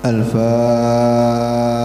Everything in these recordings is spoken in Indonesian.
الفاتحة.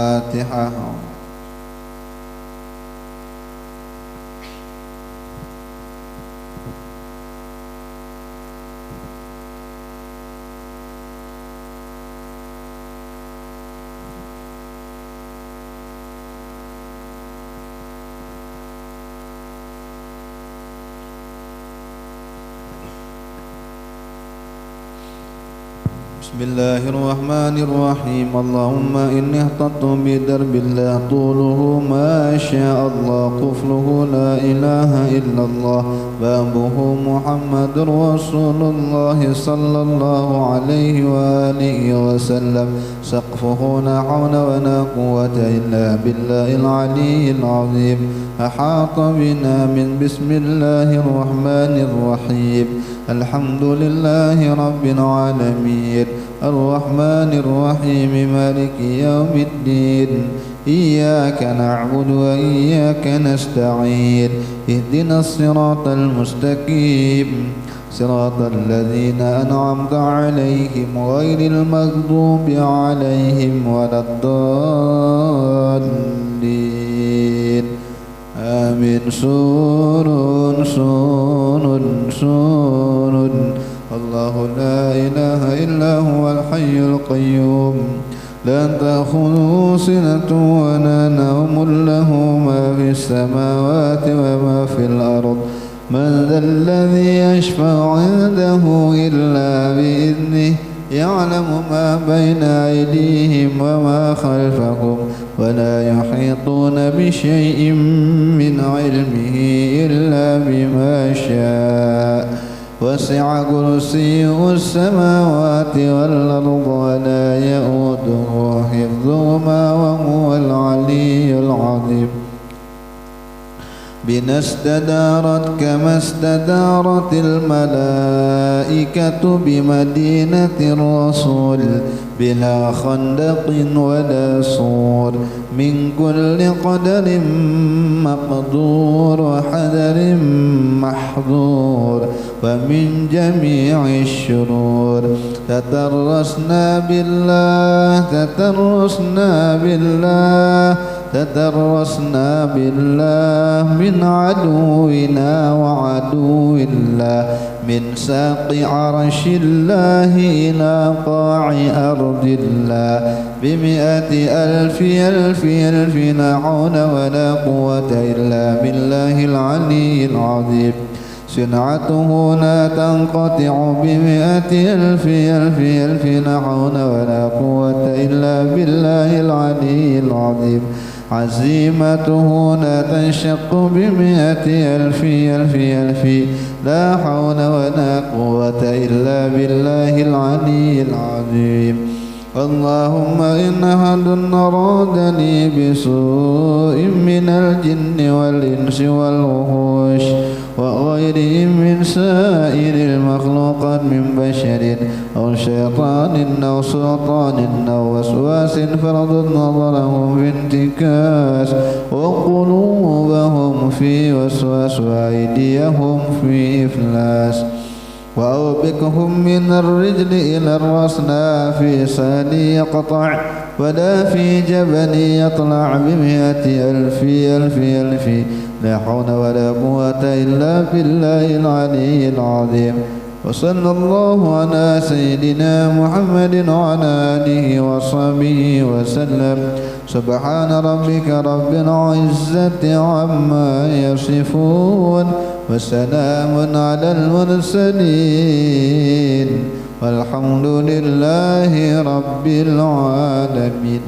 بسم الله الرحمن الرحيم. اللهم إني اهتدت بدرب الله طوله ما شاء الله قفله لا إله إلا الله بابه محمد رسول الله صلى الله عليه وآله وسلم سقفه لا حول ولا قوة إلا بالله العلي العظيم أحاط بنا من بسم الله الرحمن الرحيم. الحمد لله رب العالمين الرحمن الرحيم مالك يوم الدين إياك نعبد وإياك نستعين اهدنا الصراط المستقيم صراط الذين أنعمت عليهم غير المغضوب عليهم ولا الضالين آمين. سورٌ الله لا إله إلا هو الحي القيوم لا تأخذه سنة ولا نوم له ما في السماوات وما في الأرض من ذا الذي يشفع عنده إلا بإذنه يعلم ما بين أيديهم وما خلفهم ولا يحيطون بشيء من علمه إلا بما شاء وسع كرسيه السماوات والأرض ولا يؤوده حفظهما وهو العلي العظيم. بنا استدارت كما استدارت الملائكة بمدينة الرسول بلا خندق ولا سور من كل قدر مقدور وحذر محظور ومن جميع الشرور تترسنا بالله من عدونا وعدو الله من ساق عرش الله إلى قاع أرض الله بمئة ألف لا حول ولا قوة إلا بالله العلي العظيم. صنعته لا تنقطع بمئة ألف لا حول ولا قوة إلا بالله العلي العظيم. عزيمته لا تنشق بمئة ألف لا حول ولا قوة إلا بالله العلي العظيم. اللهم إن أحد أرادني بسوء من الجن والإنس والوحوش وغيرهم من سائر المخلوقات من بشر أو شيطان أو سلطان أو وسواس فردد نظرهم في انتكاس وقلوبهم في وسواس وأيديهم في إفلاس وأوبكهم من الرجل إلى الرسنا في سالي يقطع ولا في جبل يطلع بمئة ألف لا حول ولا قوة إلا بالله العلي العظيم. وصلى الله على سيدنا محمد وعلى آله وصحبه وسلم. سبحان ربك رب العزة عما يصفون وسلام على المرسلين والحمد لله رب العالمين.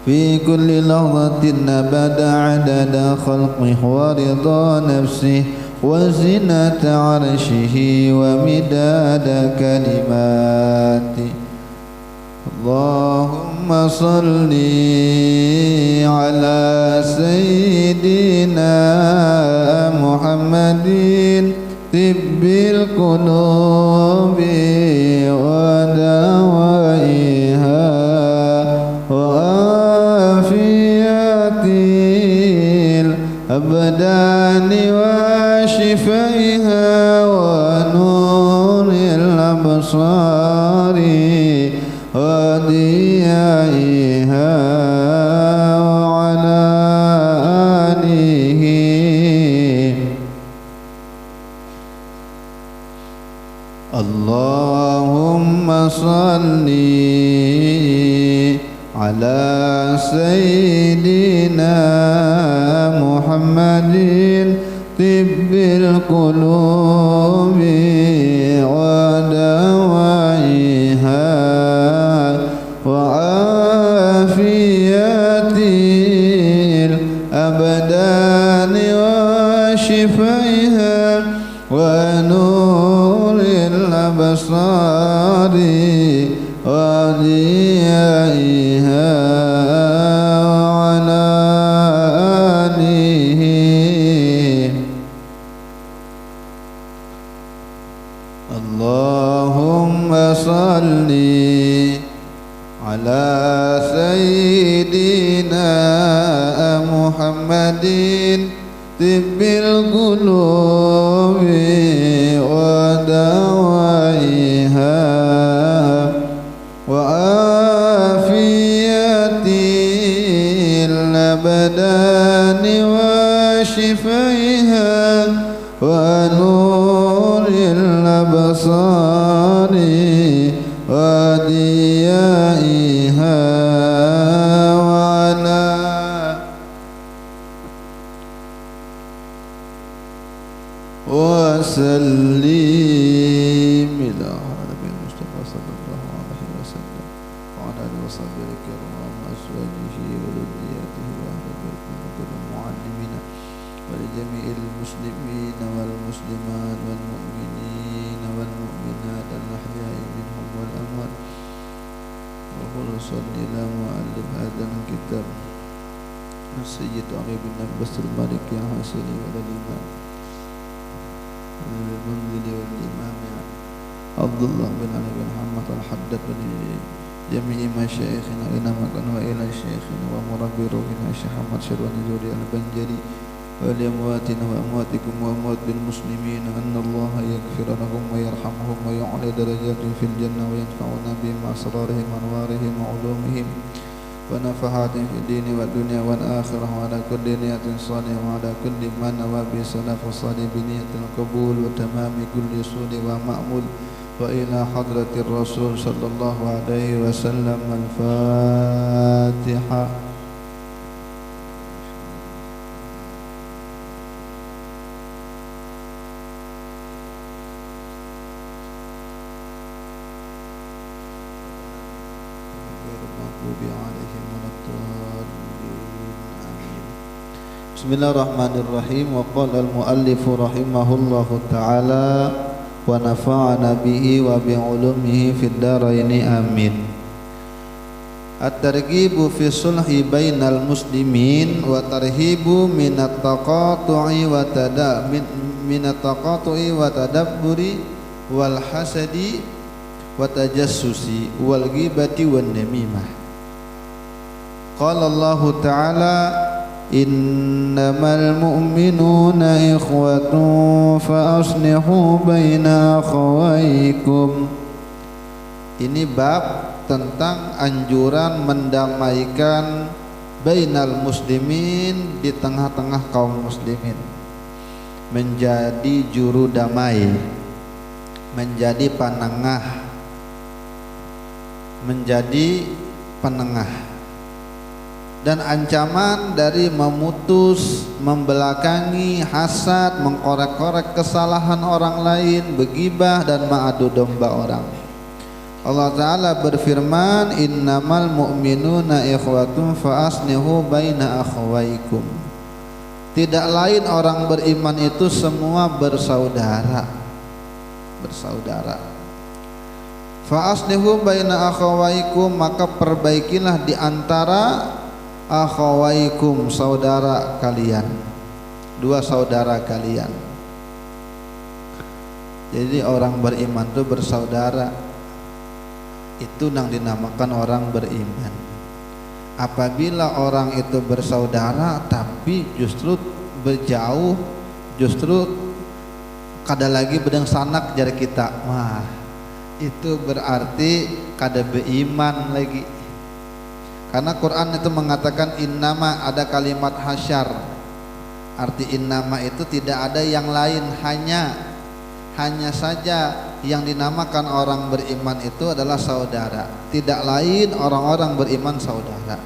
في كل لحظة أبدا عدد خلقه ورضا نفسه وزنة عرشه ومداد كلماته. اللهم صل على سيدنا محمد طب القلوب ودوائها وعافية الأبدان وشفائها ونور الأبصار وديائها وعلى آله اللهم صل على سيدنا محمد طب القلوب ودوائها وعافية الأبدان وشفائها ونور الأبصار وضيائها وعلى آله اللهم صل على سيدنا محمد طب القلوب ودوائها وعافية الأبدان وشفائها ونور الأبصار وديائها وعلى وسلم إلى النبي المصطفى صلى الله عليه وسلم وعلى آله وصحبه الكرام وأزواجه وذرياته وأهل بيته وكل المعلمين ولجميع المسلمين والمسلمات والمؤمنين والمؤمنات الأحياء منهم والأموات وخصوصا إلى مؤلف هذا الكتاب السيد أبي بن عباس المالكي الحسني والإمام المنذري والإمام عبد الله بن علي بن محمد الحداد ولجميع مشايخنا إلى مكان وإلى شيخنا ومربي روحنا الشيخ محمد شرواني زوري البنجري ولأمواتنا وأمواتكم وأموات المسلمين أن الله يغفر لهم ويرحمهم ويعلي درجاتهم في الجنة وينفعنا بهم أسرارهم وأنوارهم وعلومهم ونفحاتهم في الدين والدنيا والآخرة وعلى كل نية صالحة وعلى كل ما نوى به سلف الصالح بنية القبول وتمام كل سود ومأمول وإلى حضرة الرسول صلى الله عليه وسلم. الفاتحة. Bismillahirrahmanirrahim. Wa qala al-muallif rahimahullahu ta'ala wa nafa'ana bihi wa bi ulumihi fid dharaini amin. At-targhibu fi sulhi bainal muslimin wa tarhibu minat taqatu'i wa tadabburi wal hasadi wa tajassusi wal ghibati wan namimah. Qala Allah ta'ala innamal mu'minuna ikhwatun fa aslihu baina akhawaykum. Ini bab tentang anjuran mendamaikan bainal muslimin, di tengah-tengah kaum muslimin, menjadi juru damai, menjadi penengah, menjadi penengah, dan ancaman dari memutus, membelakangi, hasad, mengkorek-korek kesalahan orang lain, begibah dan mengadu domba orang. Allah Ta'ala berfirman, innamal mu'minuna ikhwatun fa aslihu baina akhawaikum. Tidak lain orang beriman itu semua bersaudara. Bersaudara. Fa aslihu baina akhawaikum, maka perbaikilah di antara akhawaikum, saudara kalian, dua saudara kalian. Jadi orang beriman itu bersaudara, itu yang dinamakan orang beriman. Apabila orang itu bersaudara tapi justru berjauh, justru kada lagi bedeng sanak jari kita, wah itu berarti kada beiman lagi. Karena Quran itu mengatakan innama, ada kalimat hasyar. Arti innama itu tidak ada yang lain, hanya saja yang dinamakan orang beriman itu adalah saudara, tidak lain orang-orang beriman saudara.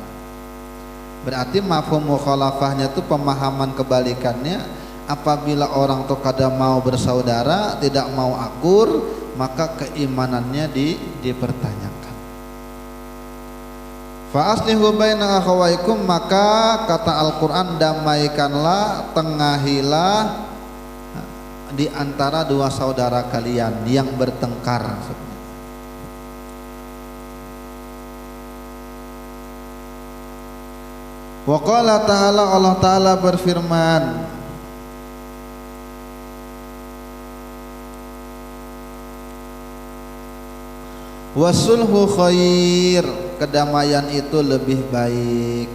Berarti mafhum mukhalafahnya itu pemahaman kebalikannya. Apabila orang itu kada mau bersaudara, tidak mau akur, maka keimanannya dipertanyakan. Fa aslihu baina akhawaikum, maka kata Al-Qur'an, damaikanlah, tengahilah di antara dua saudara kalian yang bertengkar. Wa qala ta'ala, Allah Ta'ala berfirman, wasulhu khair, kedamaian itu lebih baik.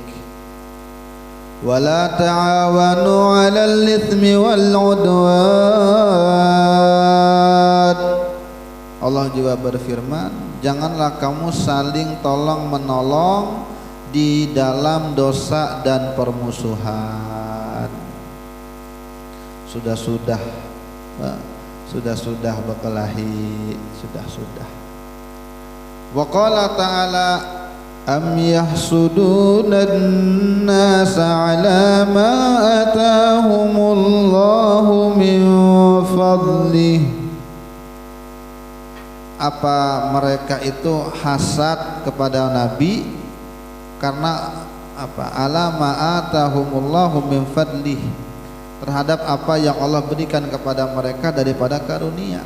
Wala ta'awanu 'alal itsmi wal 'udwan. Allah juga berfirman, janganlah kamu saling tolong menolong di dalam dosa dan permusuhan. Sudah berkelahi, sudah. Wa qala ta'ala, am yahsudunan nasa ala ma atahumullahu min fadlih. Apa mereka itu hasad kepada Nabi karena apa? Ala ma atahumullahu min fadlih, terhadap apa yang Allah berikan kepada mereka daripada karunia.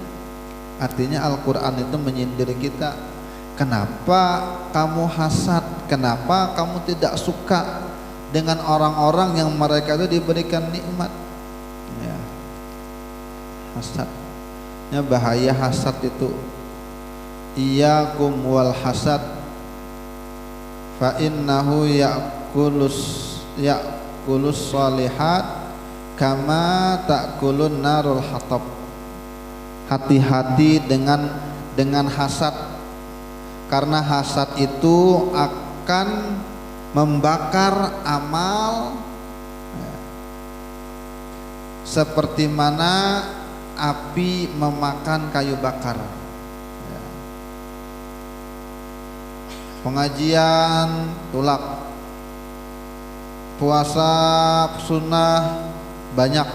Artinya Al-Quran itu menyindir kita. Kenapa kamu hasad? Kenapa kamu tidak suka dengan orang-orang yang mereka itu diberikan nikmat? Ya. Hasadnya bahaya, hasad itu. Iyyakum wal hasad fa innahu ya'kulus shalihat kama ta'kulun narul hatab. Hati-hati dengan hasad, karena hasad itu akan membakar amal seperti mana api memakan kayu bakar. Pengajian tulak, puasa sunnah banyak,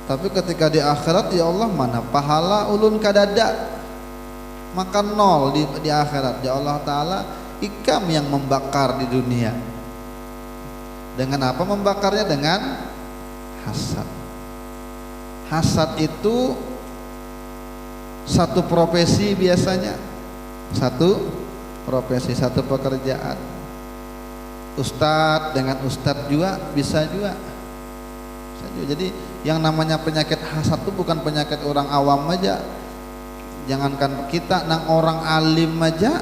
tapi ketika di akhirat ya Allah mana pahala ulun kadada, maka nol di akhirat. Ya Allah Ta'ala ikam yang membakar di dunia. Dengan apa membakarnya? Dengan hasad. Hasad itu satu profesi biasanya, satu profesi, satu pekerjaan. Ustadz dengan ustadz juga bisa juga. Jadi yang namanya penyakit hasad itu bukan penyakit orang awam aja. Jangankan kita, nang orang alim aja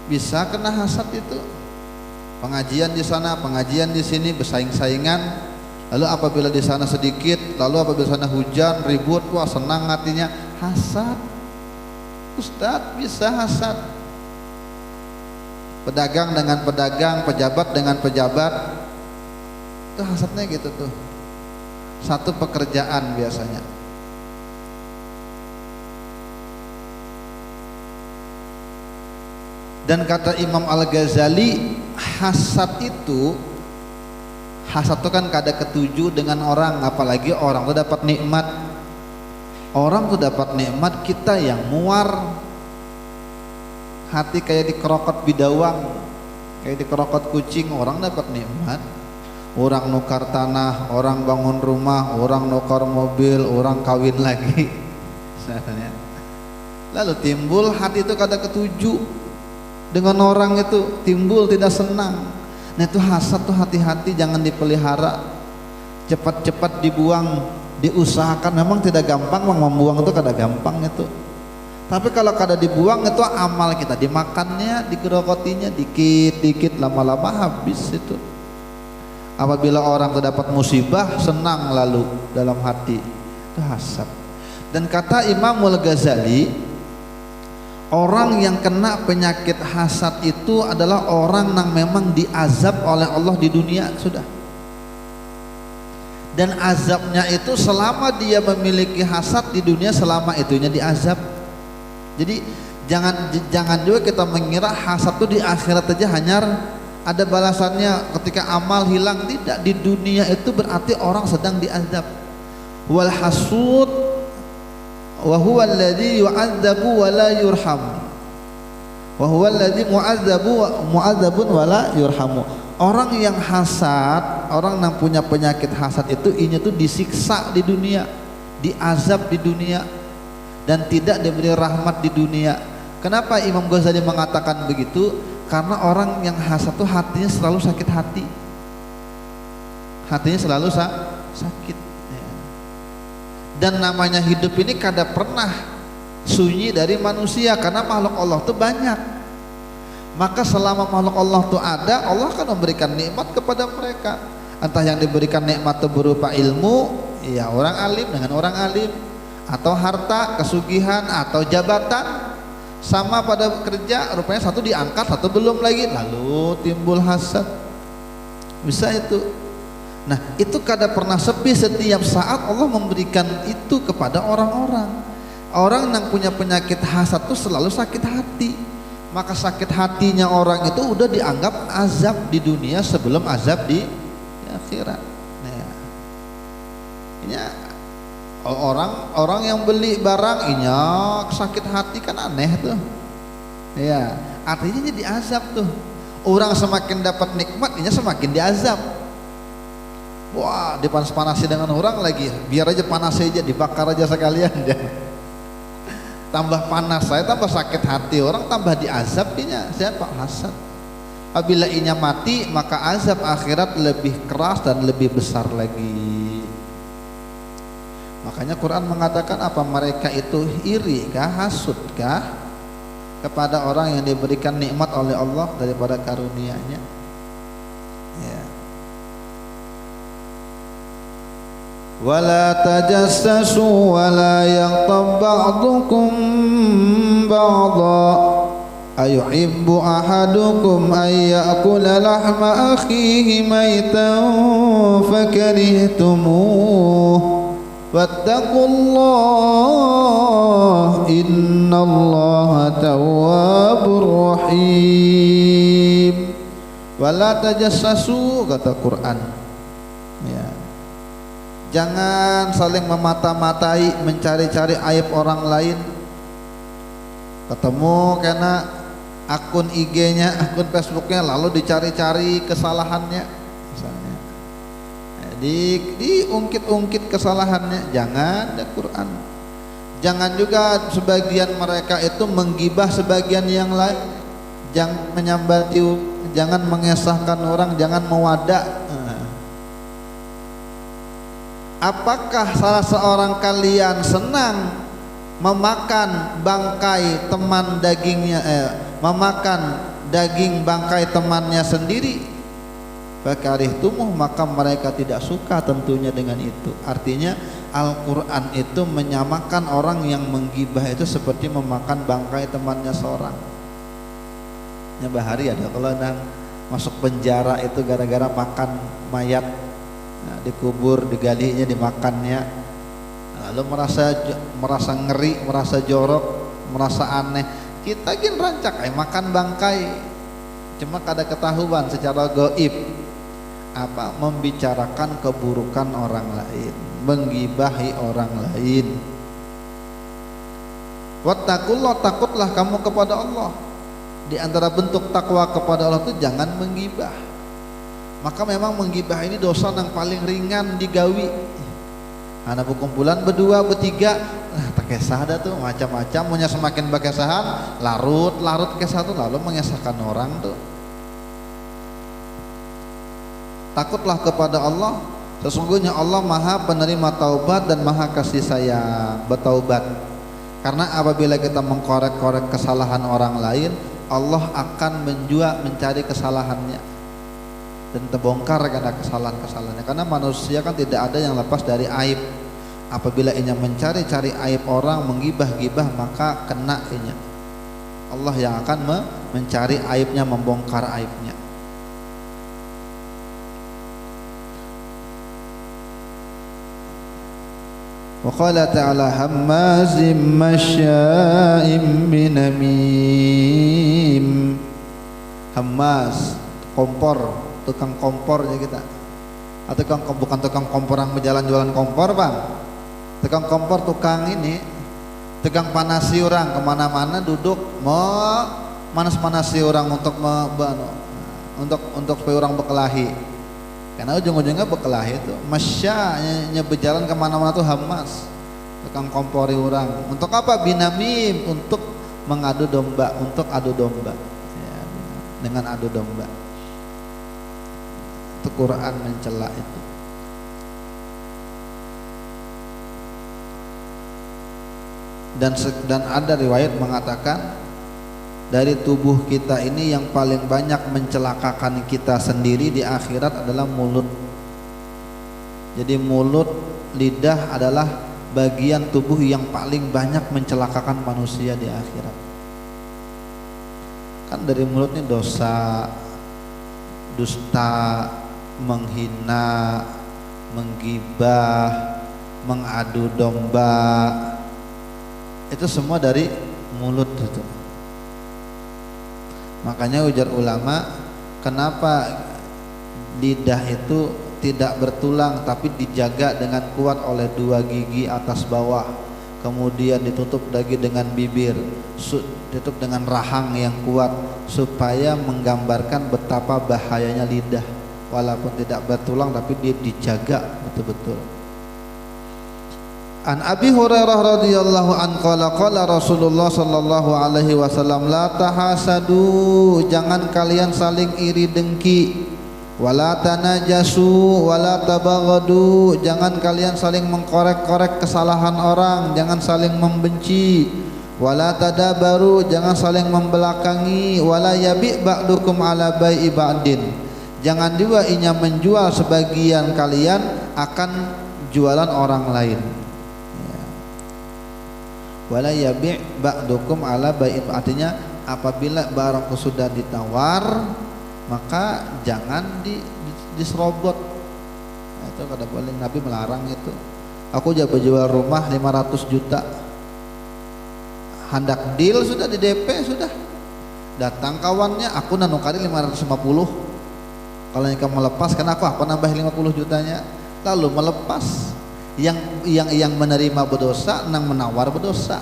bisa kena hasad itu. Pengajian di sana, pengajian di sini, bersaing-saingan. Lalu apabila di sana sedikit, lalu apabila di sana hujan, ribut, wah senang hatinya, hasad. Ustadz bisa hasad. Pedagang dengan pedagang, pejabat dengan pejabat, itu hasadnya gitu tuh. Satu pekerjaan biasanya. Dan kata Imam Al-Ghazali, hasad itu kan kada ketuju dengan orang, apalagi orang tuh dapat nikmat. Orang tuh dapat nikmat, kita yang muar. Hati kayak dikerokot bidawang, kayak dikerokot kucing. Orang dapat nikmat, orang nukar tanah, orang bangun rumah, orang nukar mobil, orang kawin lagi. Lalu timbul hati itu kada ketuju dengan orang itu, timbul tidak senang. Nah itu hasad tuh, hati-hati jangan dipelihara, cepat-cepat dibuang, diusahakan. Memang tidak gampang, membuang itu kada gampang itu. Tapi kalau kada dibuang itu amal kita dimakannya, digerokotinya dikit-dikit, lama-lama habis itu. Apabila orang terdapat musibah, senang lalu dalam hati, itu hasad. Dan kata Imam Al-Ghazali, Orang yang kena penyakit hasad itu adalah orang yang memang diazab oleh Allah di dunia sudah. Dan azabnya itu selama dia memiliki hasad di dunia, selama itunya diazab. Jadi jangan juga kita mengira hasad itu di akhirat aja hanya ada balasannya ketika amal hilang. Tidak, di dunia itu berarti orang sedang diazab. Wal hasud wa huwa alladhi yu'adzabu wa la yurham wa huwa alladhi mu'adzabun wa la yurhamu. Orang yang hasad, orang yang punya penyakit hasad itu ini tuh disiksa di dunia, diazab di dunia, dan tidak diberi rahmat di dunia. Kenapa Imam Ghazali mengatakan begitu? Karena orang yang hasad tuh hatinya selalu sakit hati, hatinya selalu sakit. Dan namanya hidup ini kada pernah sunyi dari manusia, karena makhluk Allah itu banyak. Maka selama makhluk Allah itu ada, Allah akan memberikan nikmat kepada mereka. Entah yang diberikan nikmat itu berupa ilmu, ya orang alim dengan orang alim, atau harta, kesugihan, atau jabatan. Sama pada kerja, rupanya satu diangkat, satu belum lagi, lalu timbul hasad. Bisa itu. Nah, itu kada pernah sepi, setiap saat Allah memberikan itu kepada orang-orang. Orang yang punya penyakit hasad itu selalu sakit hati. Maka sakit hatinya orang itu udah dianggap azab di dunia sebelum azab di akhirat. Nah, ini orang yang beli barang inya sakit hati kan aneh tuh. Ya, artinya jadi azab tuh. Orang semakin dapat nikmat, inya semakin diazab. Wah, dipanas-panasi dengan orang lagi, biar aja panas aja, dibakar aja sekalian ya. Tambah panas saya, tambah sakit hati, orang tambah diazab inya. Siapa? Hasad. Apabila inya mati, maka azab akhirat lebih keras dan lebih besar lagi. Makanya Quran mengatakan apa? Mereka itu iri kah, hasud kah kepada orang yang diberikan nikmat oleh Allah daripada karunia-Nya? Ya. Wala tajassasu wala yaghtab ba'dukum ba'dha ayuhibbu ahadukum ay ya'kula lahma akhihi maytan fakarihtumuh wattaqullah innallaha tawwabur rahim. Wala tajassasu, kata Quran, ya, jangan saling memata-matai, mencari-cari aib orang lain. Ketemu karena akun IG-nya, akun Facebook-nya, lalu dicari-cari kesalahannya, misalnya, diungkit-ungkit kesalahannya. Jangan, ada Quran. Jangan juga sebagian mereka itu menggibah sebagian yang lain. Jangan menyambati, jangan mengesahkan orang, jangan mewadak. Apakah salah seorang kalian senang memakan bangkai teman dagingnya, memakan daging bangkai temannya sendiri? Fakarihtumuh, maka mereka tidak suka tentunya dengan itu. Artinya Al-Quran itu menyamakan orang yang menggibah itu seperti memakan bangkai temannya seorang. Ya, bahari ada kalau nang masuk penjara itu gara-gara makan mayat. Nah, dikubur, digalinya, dimakannya, lalu merasa ngeri, merasa jorok, merasa aneh. Kita gin rancak makan bangkai, cuma kada ketahuan secara gaib apa membicarakan keburukan orang lain, menggibahi orang lain. Wattaqullah, takutlah kamu kepada Allah. Di antara bentuk takwa kepada Allah itu jangan menggibah. Maka memang menggibah ini dosa yang paling ringan digawi. Anak berkumpulan berdua, bertiga, tak kisah ada tuh macam-macam. Punya semakin berkesahan, larut kisah tuh, lalu mengesahkan orang tuh. Takutlah kepada Allah. Sesungguhnya Allah Maha penerima taubat dan Maha kasih sayang. Bertaubat. Karena apabila kita mengkorek-korek kesalahan orang lain, Allah akan mencari kesalahannya dan terbongkar karena kesalahan-kesalahannya. Karena manusia kan tidak ada yang lepas dari aib. Apabila inya mencari-cari aib orang, menggibah-gibah, maka kena inya. Allah yang akan mencari aibnya, membongkar aibnya. Wa qala ta'ala hammazim masya'im binamim. Hammaz, kompor, tukang kompor ya kita. Atau bukan tukang kompor yang berjalan jualan kompor, Bang. Tukang kompor, tukang ini, tukang panasi orang kemana-mana, duduk mau manas-manasi orang untuk supaya orang berkelahi. Karena ujung-ujungnya berkelahi itu. Masya'nya berjalan kemana-mana tuh hamas, tukang kompori orang. Untuk apa? Binamim, untuk mengadu domba, untuk adu domba ya, dengan adu domba. Itu Quran mencela itu. Dan ada riwayat mengatakan dari tubuh kita ini yang paling banyak mencelakakan kita sendiri di akhirat adalah mulut. Jadi mulut, lidah adalah bagian tubuh yang paling banyak mencelakakan manusia di akhirat. Kan dari mulut ini dosa, dusta, menghina, menggibah, mengadu domba, itu semua dari mulut itu. Makanya ujar ulama, kenapa lidah itu tidak bertulang tapi dijaga dengan kuat oleh 2 gigi atas bawah, kemudian ditutup lagi dengan bibir, ditutup dengan rahang yang kuat, supaya menggambarkan betapa bahayanya lidah. Walaupun tidak bertulang tapi dia dijaga betul-betul. An Abi Hurairah radhiyallahu anhu qala Rasulullah sallallahu alaihi wasallam, la tahasadu, jangan kalian saling iri dengki, wala tanajasu wala tabaghadu, jangan kalian saling mengkorek-korek kesalahan orang, jangan saling membenci, wala tadabaru, jangan saling membelakangi, wala yabi' ba'dukum ala bai'i ba'din, jangan juga inya menjual sebagian kalian akan jualan orang lain. Wala yabi' ba'dukum ala bai'in, artinya apabila barang sudah ditawar maka jangan diserobot. Nah, itu kada boleh, Nabi melarang itu. Aku jadi jual rumah 500 juta, hendak deal sudah di DP sudah, datang kawannya, aku nanukari 550, kalau yang melepas kan aku nambah 50 jutanya, lalu melepas. Yang menerima berdosa, nang menawar berdosa,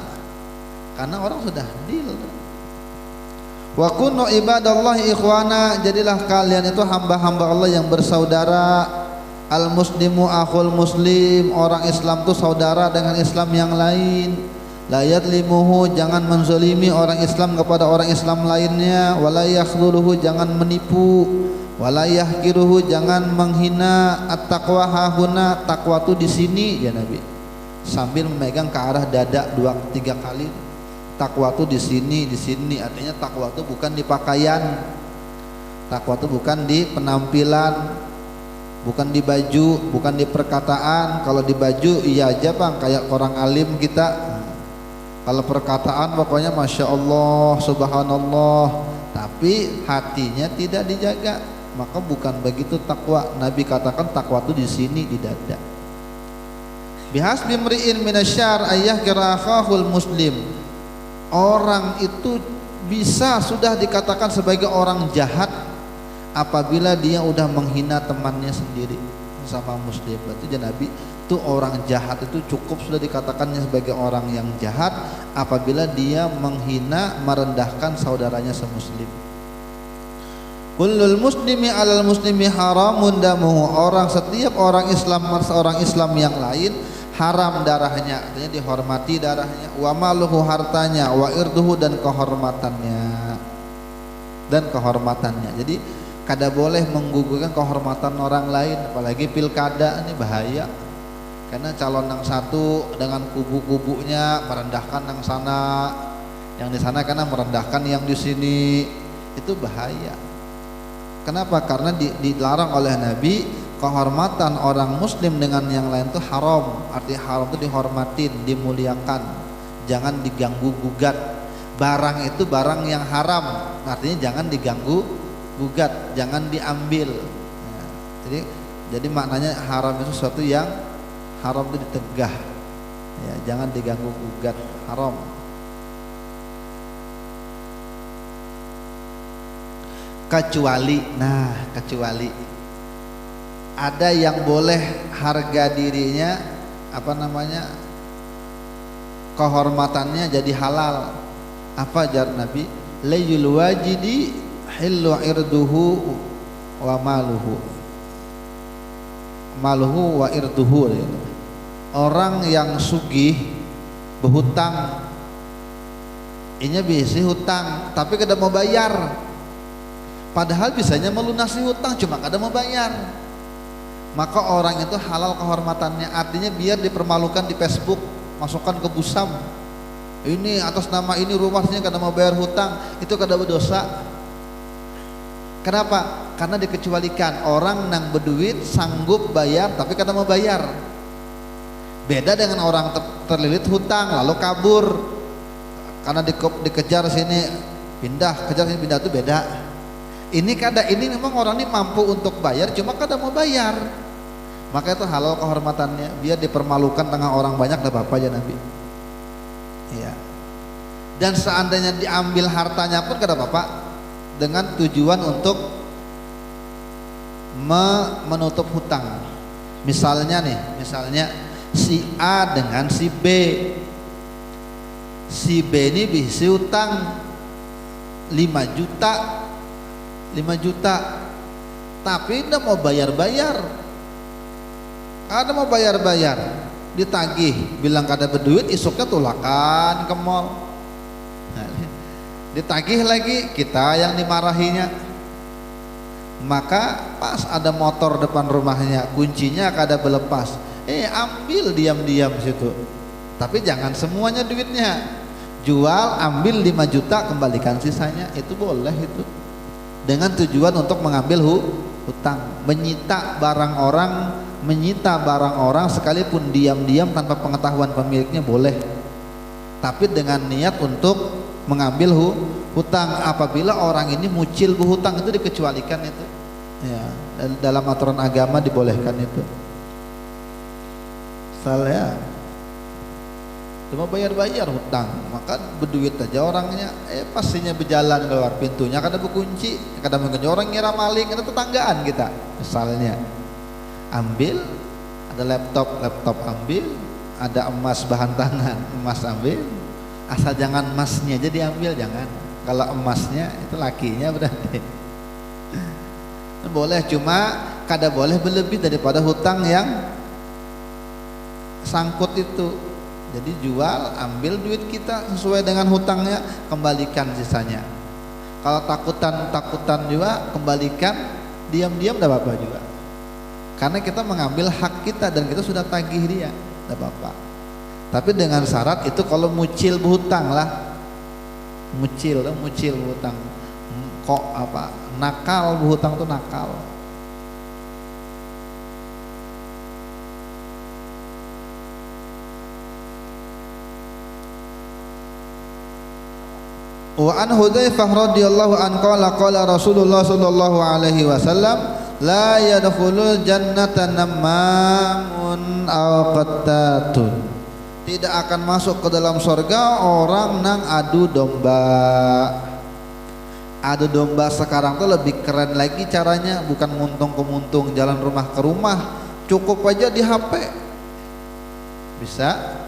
karena orang sudah deal. Wa kunu ibadallahi ikhwana, jadilah kalian itu hamba-hamba Allah yang bersaudara. Al muslimu akhul muslim, orang Islam itu saudara dengan Islam yang lain. La yadlimuhu, jangan menzalimi orang Islam kepada orang Islam lainnya. Wala yakhdhuluhu, jangan menipu. Wala yahkiruhu, jangan menghina. At-taqwa hahuna, takwa itu di sini ya Nabi, sambil memegang ke arah dada 2-3 kali. Takwa itu di sini, artinya takwa itu bukan di pakaian, takwa itu bukan di penampilan, bukan di baju, bukan di perkataan. Kalau di baju iya aja Bang, kayak orang alim kita. Kalau perkataan pokoknya Masya Allah, Subhanallah, tapi hatinya tidak dijaga, maka bukan begitu takwa. Nabi katakan takwa itu di sini, di dada. Bihasbi mri'in minasyar ayyah kirakhahul muslim, orang itu bisa sudah dikatakan sebagai orang jahat apabila dia udah menghina temannya sendiri sama muslim. Berarti Nabi itu orang jahat itu cukup sudah dikatakannya sebagai orang yang jahat apabila dia menghina, merendahkan saudaranya semuslim. Kullul muslimi alal muslimi haramun damuhu, setiap orang Islam seorang Islam yang lain haram darahnya, artinya dihormati darahnya, wa maluhu hartanya, wa irduhu dan kehormatannya. Jadi kada boleh menggugurkan kehormatan orang lain, apalagi pilkada ini bahaya. Karena calon yang satu dengan kubu-kubunya merendahkan yang sana, yang di sana karena merendahkan yang di sini, itu bahaya. Kenapa? Karena dilarang oleh Nabi kehormatan orang muslim dengan yang lain itu haram. Arti haram itu dihormatin, dimuliakan, jangan diganggu gugat. barang itu barang yang haram, artinya jangan diganggu gugat, jangan diambil. Nah, jadi maknanya haram itu sesuatu yang haram itu ditegah, ya, jangan diganggu gugat, haram. Kecuali, kecuali ada yang boleh harga dirinya kehormatannya jadi halal. Apa jar Nabi? Layul wajidi hillu irduhu wa maluhu wa irduhu. Orang yang sugih berhutang, ini bisa hutang tapi kada mau bayar, padahal bisanya melunasi hutang cuma kada mau bayar, maka orang itu halal kehormatannya. Artinya biar dipermalukan di Facebook, masukkan ke busam, ini atas nama ini rumahnya kada mau bayar hutang, itu kada berdosa. Kenapa? Karena dikecualikan. Orang nang berduit sanggup bayar tapi kada mau bayar. Beda dengan orang terlilit hutang lalu kabur karena dikejar sini pindah, kejar sini pindah, itu beda. Ini memang orang ini mampu untuk bayar cuma kada mau bayar, maka itu halal kehormatannya, biar dipermalukan tengah orang banyak, tidak apa-apa ya Nabi. Ya. Dan seandainya diambil hartanya pun kada apa-apa, dengan tujuan untuk menutup hutang. Misalnya si A dengan si B, si B ini bisa hutang 5 juta tapi tidak mau bayar-bayar, ditagih, bilang kada berduit, isuknya tulakan ke mall, ditagih lagi, kita yang dimarahinya. Maka pas ada motor depan rumahnya, kuncinya kada berlepas, ambil diam-diam situ, tapi jangan semuanya duitnya, jual, ambil 5 juta, kembalikan sisanya, itu boleh itu, dengan tujuan untuk mengambil hutang. Menyita barang orang sekalipun diam-diam tanpa pengetahuan pemiliknya boleh, tapi dengan niat untuk mengambil hutang. Apabila orang ini mucil berhutang, itu dikecualikan itu, ya, dalam aturan agama dibolehkan itu. Saya cuma bayar hutang, maka berduit aja orangnya, pastinya berjalan keluar pintunya kada berkunci, kada mengenai orang ngira maling, ada tetanggaan kita misalnya, ambil, ada laptop ambil, ada emas bahan tangan, emas ambil, asal jangan emasnya aja diambil, jangan. Kalau emasnya itu lakinya berarti boleh, cuma kada boleh berlebih daripada hutang yang sangkut itu. Jadi jual, ambil duit kita sesuai dengan hutangnya, kembalikan sisanya. Kalau takutan juga, kembalikan diam-diam, tidak apa-apa juga, karena kita mengambil hak kita dan kita sudah tagih dia, tidak apa-apa. Tapi dengan syarat itu kalau mucil berhutang lah, mucil berhutang, kok nakal berhutang tuh nakal. Wa an Hudzaifah radhiyallahu an qala Rasulullah sallallahu alaihi wasallam la yadkhulul jannata nammamun aw qattatun. Tidak akan masuk ke dalam surga orang nang adu domba. Adu domba sekarang tuh lebih keren lagi caranya, bukan muntung ke muntung, jalan rumah ke rumah, cukup aja di HP. Bisa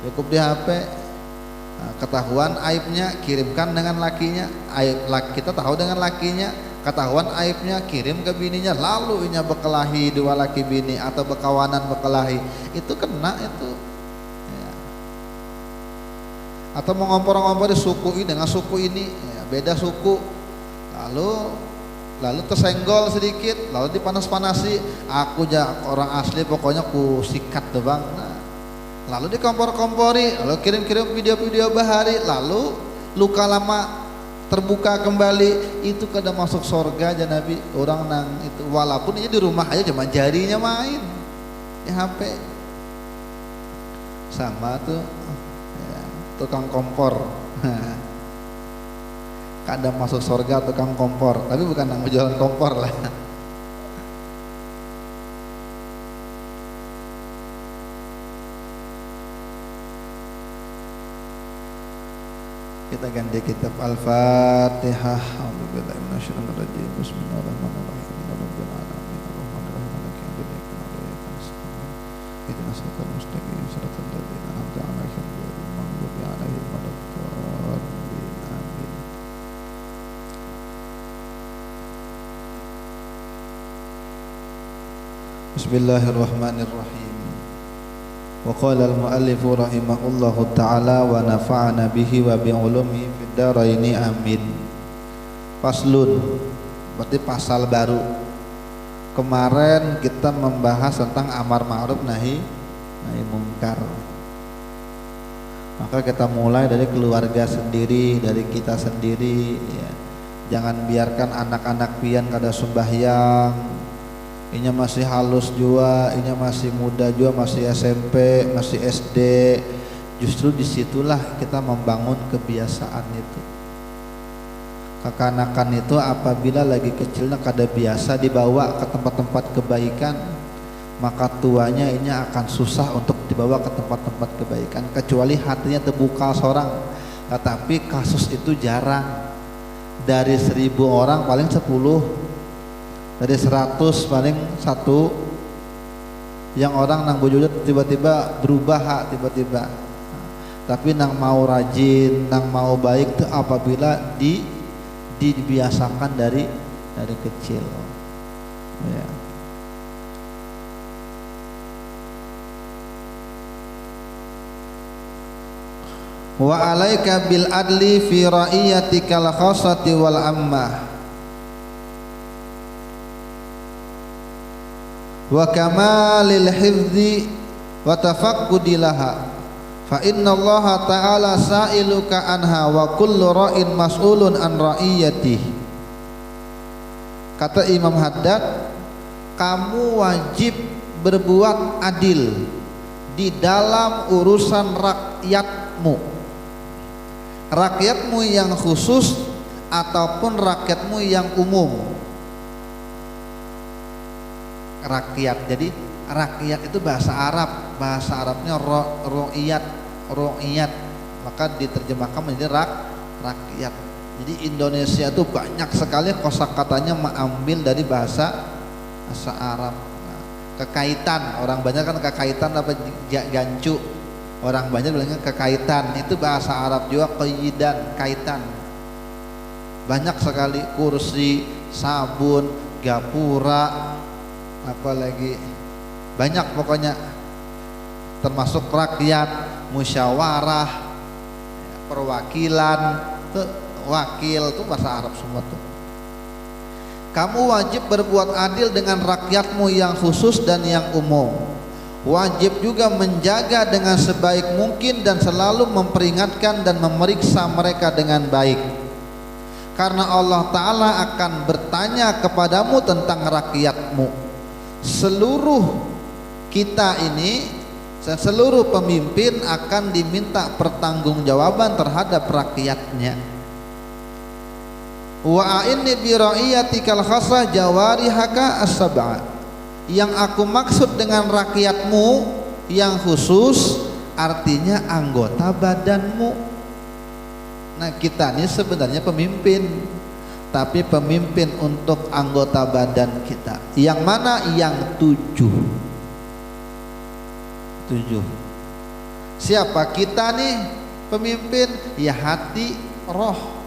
cukup di HP. Ketahuan aibnya, kirimkan dengan lakinya, kita tahu dengan lakinya, ketahuan aibnya, kirim ke bininya, lalu inya bekelahi dua laki bini atau bekawanan bekelahi, itu kena itu, ya. Atau mengompor-ngompor di suku ini dengan suku ini, ya, beda suku, lalu tersenggol sedikit, lalu dipanas-panasi, aku orang asli pokoknya ku sikat deh bang. Lalu dikompor-kompori, lalu kirim-kirim video-video bahari, lalu luka lama terbuka kembali, itu kada masuk surga aja Nabi. Orang nang itu walaupun ini di rumah aja cuma jarinya main di HP, sama tuh ya, tukang kompor. kadang masuk surga tukang kompor, tapi bukan yang jualan kompor lah. Kita ganti kitab Al-Fatihah. A'udzubillahi minasyaitonir rajim. Bismillahirrahmanirrahim. Rabbil alamin arrahmanirrahim maliki yaumiddin iyyaka nasta'in ihdinas siratal mustaqim siratal ladzina an'amta 'alaihim ghairil maghdubi 'alaihim waladdallin. Amin. Bismillahirrahmanirrahim. Wa qala al-mu'allif rahimahullahu ta'ala wa nafa'ana bihi wa bi'ulumihi fid dharaini amin. Faslun, berarti pasal baru. Kemarin kita membahas tentang amar ma'ruf nahi mungkar. Maka kita mulai dari keluarga sendiri, dari kita sendiri ya. Jangan biarkan anak-anak pian kada sembahyang. Inya masih halus juga, inya masih muda juga, masih SMP, masih SD. Justru disitulah kita membangun kebiasaan itu. Kekanakan itu apabila lagi kecilnya kada biasa dibawa ke tempat-tempat kebaikan, maka tuanya inya akan susah untuk dibawa ke tempat-tempat kebaikan, kecuali hatinya terbuka seorang. Tetapi kasus itu jarang. Dari 1000 orang paling 10, dari 100 paling 1 yang orang nang bujurnya tiba-tiba berubah tiba-tiba. Tapi nang mau rajin, nang mau baik itu apabila dibiasakan dari kecil ya. Wa alaika bil adli fi ra'iyatikal khassati wal ammah wa kamalil hifdzi wa tafaqqudi laha fa innallaha ta'ala sa'iluka anha wa kullu ra'in mas'ulun an ra'iyatihi. Kata Imam Haddad, kamu wajib berbuat adil di dalam urusan rakyatmu, rakyatmu yang khusus ataupun rakyatmu yang umum. Rakyat, jadi rakyat itu bahasa Arab, bahasa Arabnya ro'iyat, maka diterjemahkan menjadi rakyat. Jadi Indonesia itu banyak sekali kosakatanya mengambil dari bahasa Arab. Kekaitan, orang banyak kan kekaitan apa gancu, orang banyak bilangnya kekaitan, itu bahasa Arab juga. Qayyidan, kaitan, banyak sekali. Kursi, sabun, gapura, apalagi banyak pokoknya, termasuk rakyat, musyawarah, perwakilan, tuh wakil, tuh bahasa Arab semua tuh. Kamu wajib berbuat adil dengan rakyatmu yang khusus dan yang umum. Wajib juga menjaga dengan sebaik mungkin dan selalu memperingatkan dan memeriksa mereka dengan baik. Karena Allah Ta'ala akan bertanya kepadamu tentang rakyatmu. Seluruh kita ini, seluruh pemimpin akan diminta pertanggungjawaban terhadap rakyatnya. Wa a'inni bi ra'iyatikal khassah jawarihaka as-sab'a. Yang aku maksud dengan rakyatmu yang khusus artinya anggota badanmu. Nah, kita ini sebenarnya pemimpin, tapi pemimpin untuk anggota badan kita. Yang mana? Yang 7. Siapa kita nih pemimpin? Ya hati, roh.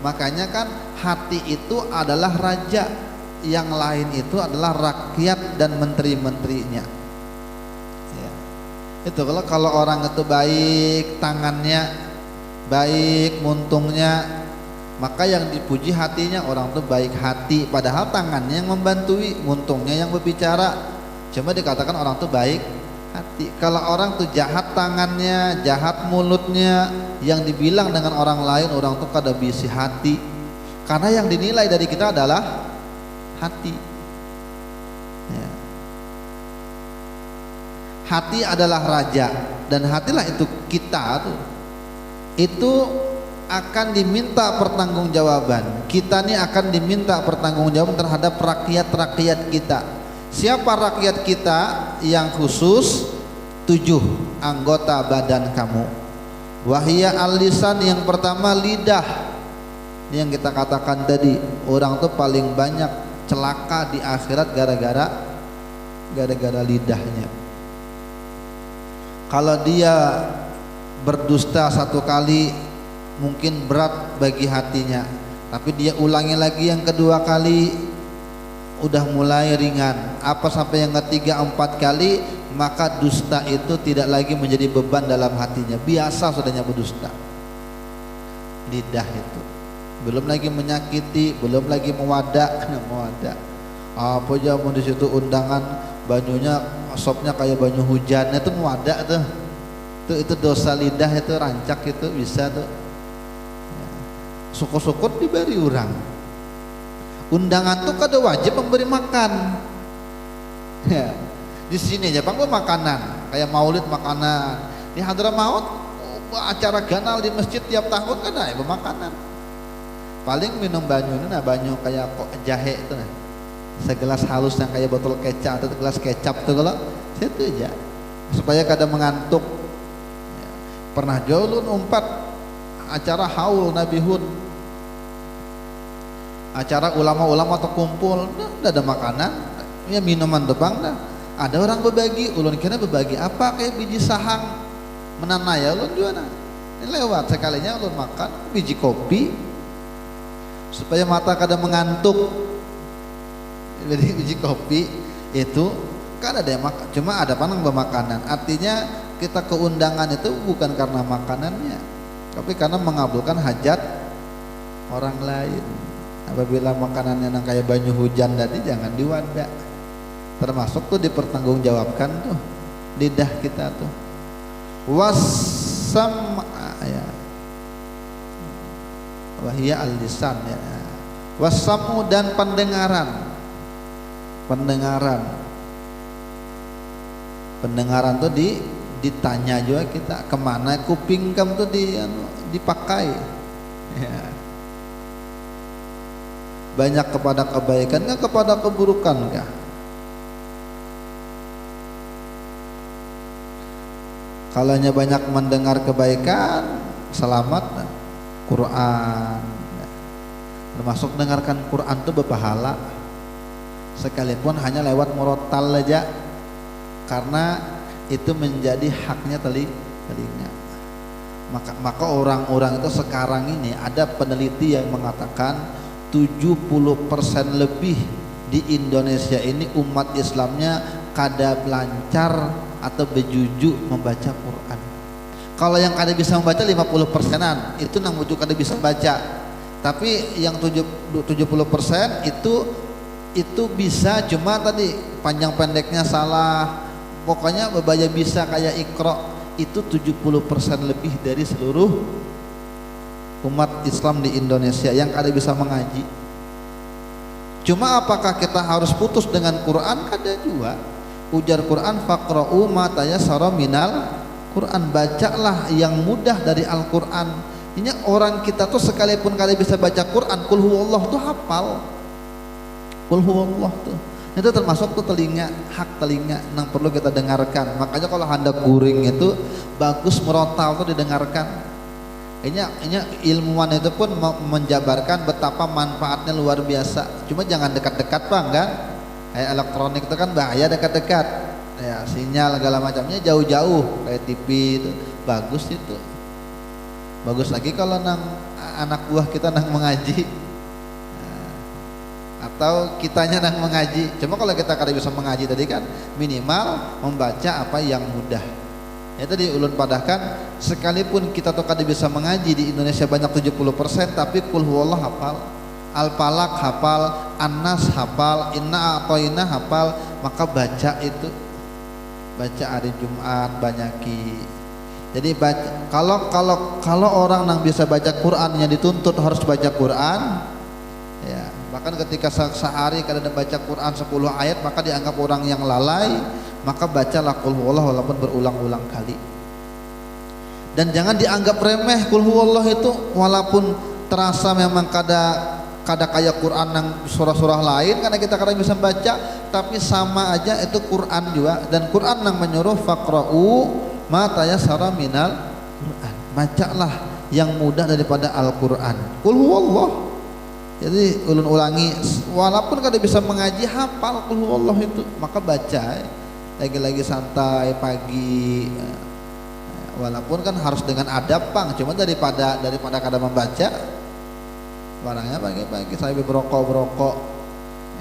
Makanya kan hati itu adalah raja, yang lain itu adalah rakyat dan menteri-menterinya ya. Itu kalau orang itu baik, tangannya baik, muntungnya, maka yang dipuji hatinya. Orang itu baik hati, padahal tangannya yang membantui, muntungnya yang berbicara. Cuma dikatakan orang itu baik hati. Kalau orang itu jahat tangannya, jahat mulutnya, yang dibilang dengan orang lain orang itu kada bisi hati. Karena yang dinilai dari kita adalah hati ya. Hati adalah raja, dan hatilah itu kita tuh. Itu akan diminta pertanggungjawaban. Kita nih akan diminta pertanggungjawaban terhadap rakyat-rakyat kita. Siapa rakyat kita yang khusus? 7 anggota badan kamu. Wahia al-lisan, yang pertama lidah. Ini yang kita katakan tadi, orang tuh paling banyak celaka di akhirat gara-gara lidahnya. Kalau dia berdusta 1 kali mungkin berat bagi hatinya, tapi dia ulangi lagi yang kedua kali udah mulai ringan. Apa sampai yang ketiga 4 kali, maka dusta itu tidak lagi menjadi beban dalam hatinya. Biasa sudahnya berdusta. Lidah itu belum lagi menyakiti, belum lagi mewadak. Apa aja mau di situ undangan banyunya sopnya kayak banyu hujan, itu mewadak tuh. Itu dosa lidah, itu rancak, itu bisa tuh. Syukur-syukur diberi orang. Undangan tuh kada wajib memberi makan. Ya. Di sini aja bang makanan, kayak maulid makanan. Di Hadramaut acara ganal di masjid tiap tahun kan ada makanan. Paling minum banyu, nah banyu kayak kok jahe itu nah. Segelas halus yang kayak botol kecap atau gelas kecap tuh, kalau itu aja supaya kada mengantuk. Ya. Pernah jauh umpat acara haul Nabi Hud, acara ulama-ulama atau kumpul, nah, ada makanan, ya minuman tebang dah. Ada orang berbagi, ulun kira berbagi apa kayak biji sahang menanaya ulun juga nah. Ini lewat sekalinya ulun makan biji kopi supaya mata kada mengantuk. Jadi biji kopi itu kan ada yang makan, cuma ada panang bermakanan. Artinya kita ke undangan itu bukan karena makanannya, tapi karena mengabulkan hajat orang lain. Apabila makanannya yang kayak banyu hujan tadi, jangan diwadak. Termasuk tuh dipertanggungjawabkan tuh lidah kita tuh. Wasam ya. Wahia al-lisan ya. Wasamu, dan pendengaran. Pendengaran tuh ditanya juga kita, kemana kuping kamu tuh dipakai ya. Banyak kepada kebaikan kah, kepada keburukan kah? Kalau hanya banyak mendengar kebaikan, selamat Quran. Termasuk dengarkan Quran itu berpahala, sekalipun hanya lewat murotal aja, karena itu menjadi haknya telinga. Maka orang-orang itu sekarang ini ada peneliti yang mengatakan 70% lebih di Indonesia ini umat Islamnya kada lancar atau bejuju membaca Quran. Kalau yang kada bisa membaca 50%-an itu nang bujuk kada bisa baca. Tapi yang 70% itu bisa, cuma tadi panjang pendeknya salah. Pokoknya bebaca bisa kayak Iqra, itu 70% lebih dari seluruh umat Islam di Indonesia yang kada bisa mengaji. Cuma apakah kita harus putus dengan Quran? Kada juga. Ujar Quran, faqra'u ma tayassara minal Quran, bacalah yang mudah dari Al-Quran. Ini orang kita tuh sekalipun kada bisa baca Quran, kul huwallah tuh hafal. Kul huwallah tuh itu termasuk tuh telinga, hak telinga yang perlu kita dengarkan. Makanya kalau hendak guring itu bagus merotal tuh didengarkan. Ini ilmuwan itu pun menjabarkan betapa manfaatnya luar biasa. Cuma jangan dekat-dekat bang kan, kayak elektronik itu kan bahaya dekat-dekat ya, sinyal segala macamnya jauh-jauh, kayak TV itu bagus itu. Bagus lagi kalau anak buah kita mengaji, atau kitanya mengaji. Cuma kalau kita kada bisa mengaji tadi kan, minimal membaca apa yang mudah. Ya tadi ulun padahkan, sekalipun kita tuh kada bisa mengaji, di Indonesia banyak 70%, tapi kul huwallah hafal, Al-Falaq hafal, An-Nas hafal, Inna A'thaina hafal. Maka baca itu, baca hari Jumat banyaki. Jadi kalau orang yang bisa baca Quran, yang dituntut harus baca Quran ya. Bahkan ketika sehari kadang baca Quran 10 ayat, maka dianggap orang yang lalai. Maka bacalah qul huwallah walaupun berulang-ulang kali. Dan jangan dianggap remeh kul huwallah itu, walaupun terasa memang kada kayak Quran yang surah-surah lain karena kita kadang bisa baca, tapi sama aja itu Quran juga. Dan Quran yang menyuruh faqra'u ma tayassara minal Quran, bacalah yang mudah daripada Al-Quran, kul huwallah. Jadi ulun ulangi, walaupun kada bisa mengaji, hafal kul huwallah itu, maka baca lagi-lagi santai pagi. Walaupun kan harus dengan adab pang, cuma daripada kada membaca barangnya pagi-pagi saya berokok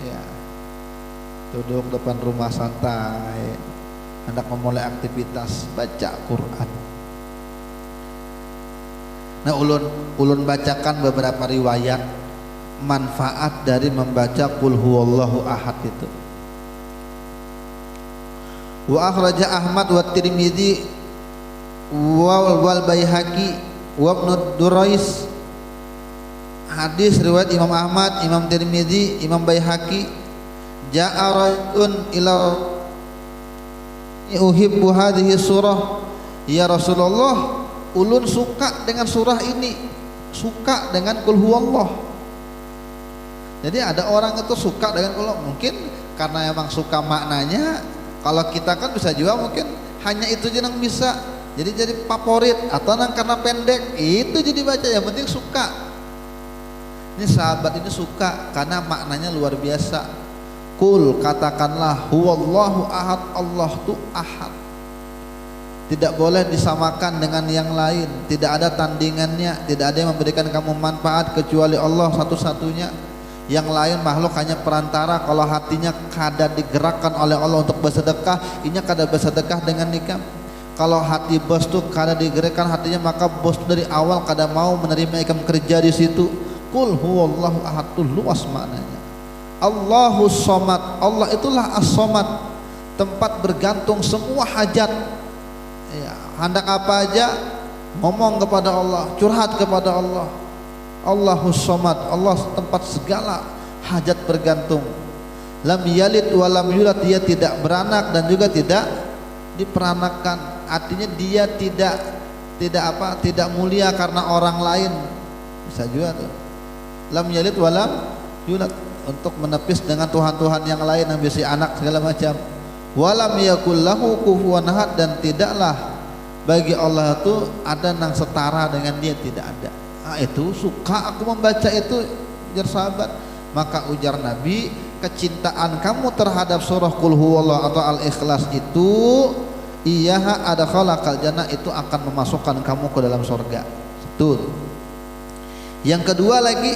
ya, duduk depan rumah santai, hendak memulai aktivitas, baca Quran. Nah, ulun bacakan beberapa riwayat manfaat dari membaca qul huwallahu ahad itu. Wa akhraja Ahmad wa Tirmidzi wal Baihaqi wa Ibnu Durais. Hadis riwayat Imam Ahmad, Imam Tirmidzi, Imam Baihaqi. Ja'a rajulun ila uhibbu hadhihi surah, ya Rasulullah, ulun suka dengan surah ini, suka dengan qul huwallah. Jadi ada orang itu suka dengan qul huwallah, mungkin karena emang suka maknanya. Kalau kita kan bisa juga mungkin hanya itu aja yang bisa, jadi favorit, atau karena pendek itu jadi baca, yang penting suka. Ini sahabat ini suka karena maknanya luar biasa. Qul, katakanlah, huwallahu ahad, Allah tu ahad, tidak boleh disamakan dengan yang lain, tidak ada tandingannya, tidak ada yang memberikan kamu manfaat kecuali Allah satu-satunya. Yang lain makhluk hanya perantara. Kalau hatinya kada digerakkan oleh Allah untuk bersedekah, ini kada bersedekah dengan nikah. Kalau hati bos tuh kada digerakkan hatinya, maka bos tuh dari awal kada mau menerima ikam kerja di situ. Qul huwallahu ahad tuh luas maknanya. Allahus somad, Allah itulah as-somad, tempat bergantung semua hajat. Ya, hendak apa aja ngomong kepada Allah, curhat kepada Allah. Allahus somad, Allah tempat segala hajat bergantung. Lam yalid wa lam yulad, dia tidak beranak dan juga tidak diperanakan. Artinya dia tidak mulia karena orang lain. Bisa juga tuh. Lam yalid wa lam yulad, untuk menepis dengan tuhan-tuhan yang lain yang biasa anak segala macam. Walam yakul lahu kufuwan ahad, dan tidaklah bagi Allah itu ada yang setara dengan dia, tidak ada. Nah, itu suka aku membaca itu, ujar sahabat. Maka ujar Nabi, kecintaan kamu terhadap surah Qul Huwallah atau Al-Ikhlas itu, iyaha adkhalakal jannah, itu akan memasukkan kamu ke dalam surga. Betul. Yang kedua lagi,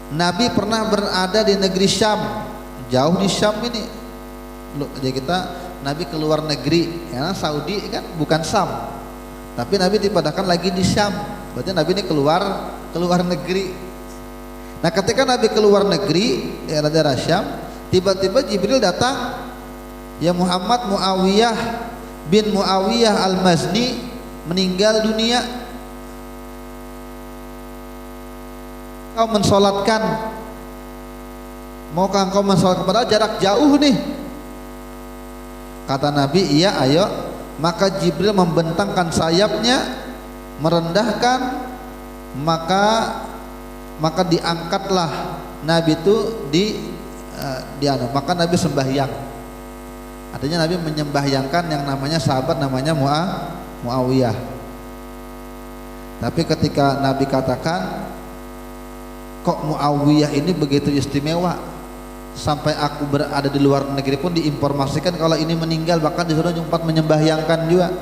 Nabi pernah berada di negeri Syam, jauh di Syam ini. Jadi Nabi keluar negeri, ya Saudi kan bukan Syam, tapi Nabi dipadakan lagi di Syam. Berarti Nabi ini keluar negeri. Nah, ketika Nabi keluar negeri daerah Syam, tiba-tiba Jibril datang, ya Muhammad, Muawiyah bin Muawiyah al-Mazni meninggal dunia. Kau mensolatkan, maukah engkau mensolatkan? Padahal jarak jauh nih. Kata Nabi, iya ayo. Maka Jibril membentangkan sayapnya, merendahkan, maka diangkatlah Nabi itu maka Nabi sembahyang. Artinya Nabi menyembahyangkan yang namanya sahabat, namanya Muawiyah. Tapi ketika Nabi katakan, kok Muawiyah ini begitu istimewa, sampai aku berada di luar negeri pun diinformasikan kalau ini meninggal, bahkan disuruh sempat menyembahyangkan juga.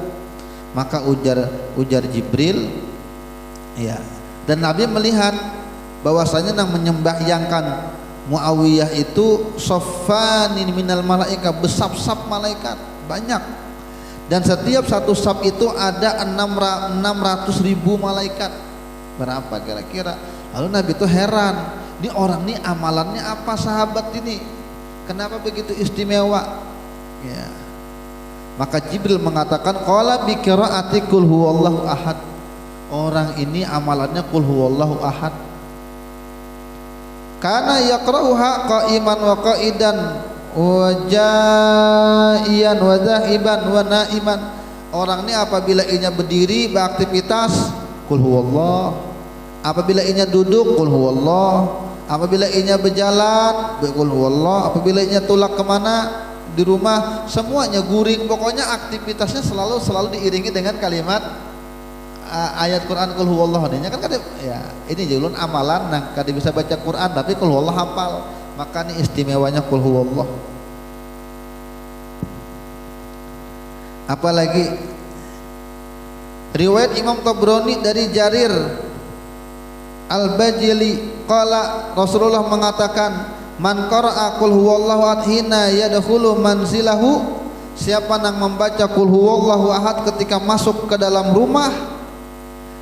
Maka ujar Jibril, ya, dan Nabi melihat bahwasanya yang menyembahyangkan Muawiyah itu soffanin minal malaika, bersab-sab malaikat banyak, dan setiap satu sab itu ada 600.000 malaikat. Berapa kira-kira? Lalu Nabi itu heran, ini orang ini amalannya apa, sahabat ini kenapa begitu istimewa? Ya. Maka Jibril mengatakan, qala bi qiraati qul huwallahu ahad, orang ini amalannya qul huwallahu ahad. Kana yaqra'uha qa'iman wa qa'idan wa ja'iyan wa dhahiban wa na'iman. Orang ini apabila inya berdiri beraktivitas qul huwallah, apabila inya duduk qul huwallah, apabila inya berjalan qul huwallah, apabila inya tulak kemana di rumah semuanya guring, pokoknya aktivitasnya selalu diiringi dengan kalimat ayat Quran qul huwallah. Ini kan ya ini julun amalan nang kada bisa baca Quran tapi qul huwallah hafal, maka ini istimewanya qul huwallah. Apalagi riwayat Imam Tabrani dari Jarir Al-Bajili qala Rasulullah mengatakan man qara'a qul huwallahu ahad hina yadkhulu manzilahu, siapa yang membaca qul huwallahu ahad ketika masuk ke dalam rumah,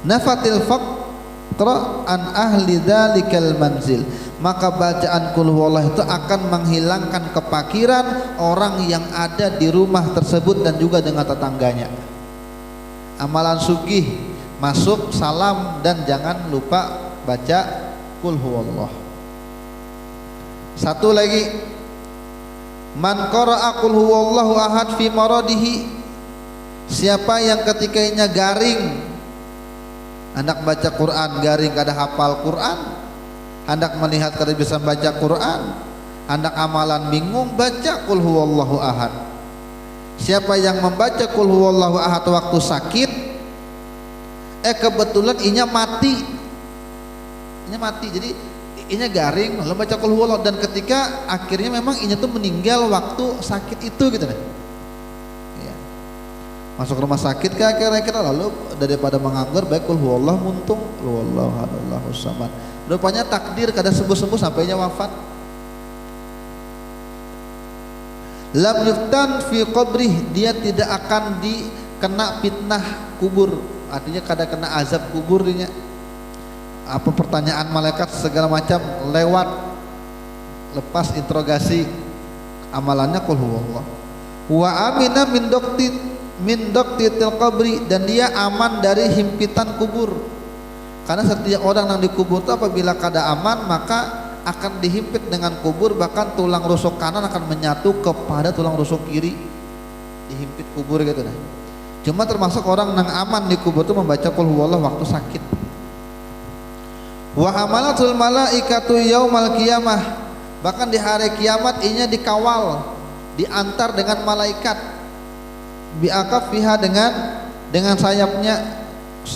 nafatil faqra an ahli dzalikal manzil, maka bacaan qul huwallahu itu akan menghilangkan kepakiran orang yang ada di rumah tersebut dan juga dengan tetangganya. Amalan sugih, masuk salam dan jangan lupa baca qul huwallah. Satu lagi, man qara'a qul huwallahu ahad fi maradihi, siapa yang ketikanya garing hendak baca Quran, garing kada hafal Quran, hendak melihat kada bisa baca Quran, hendak amalan bingung, baca qul huwallahu ahad. Siapa yang membaca qul huwallahu ahad waktu sakit, kebetulan inya mati, jadi inya garing lalu baca qul huwallahu, dan ketika akhirnya memang inya tuh meninggal waktu sakit itu gitu deh. Ya. Masuk rumah sakit kira-kira, lalu daripada menganggur baik qul huwallahu muntung wallahu ahadallahu samad. Rupanya takdir kada sembuh-sembuh sampainya wafat. Lam yuftan fi qabrih, dia tidak akan dikena fitnah kubur, artinya kada kena azab kubur dinya. Apa pertanyaan malaikat segala macam lewat, lepas interogasi amalannya qul huwallah. Wa amina min doktitil qabri, dan dia aman dari himpitan kubur. Karena setiap orang yang dikubur itu apabila kada aman maka akan dihimpit dengan kubur, bahkan tulang rusuk kanan akan menyatu kepada tulang rusuk kiri, dihimpit kubur gitu nah. Cuma termasuk orang yang aman di kubur itu membaca qul huwallah waktu sakit. Wa amalatul malaikatu yaumal qiyamah, bahkan di hari kiamat inya dikawal, diantar dengan malaikat biakafiha dengan sayapnya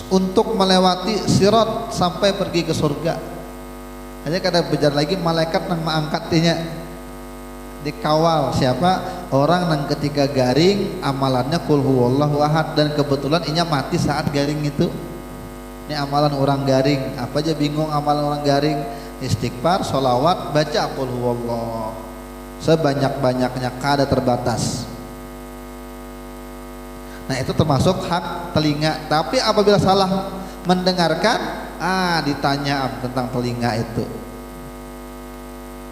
untuk melewati sirat sampai pergi ke surga. Hanya kada bejar lagi malaikat yang mengangkatnya, dikawal siapa orang yang ketika garing amalannya qul huwallahu ahad, dan kebetulan inya mati saat garing itu. Ini amalan orang garing, apa aja bingung amalan orang garing, istighfar, sholawat, baca qul huwallah sebanyak-banyaknya, kada terbatas. Nah itu termasuk hak telinga. Tapi apabila salah mendengarkan, ditanya tentang telinga itu.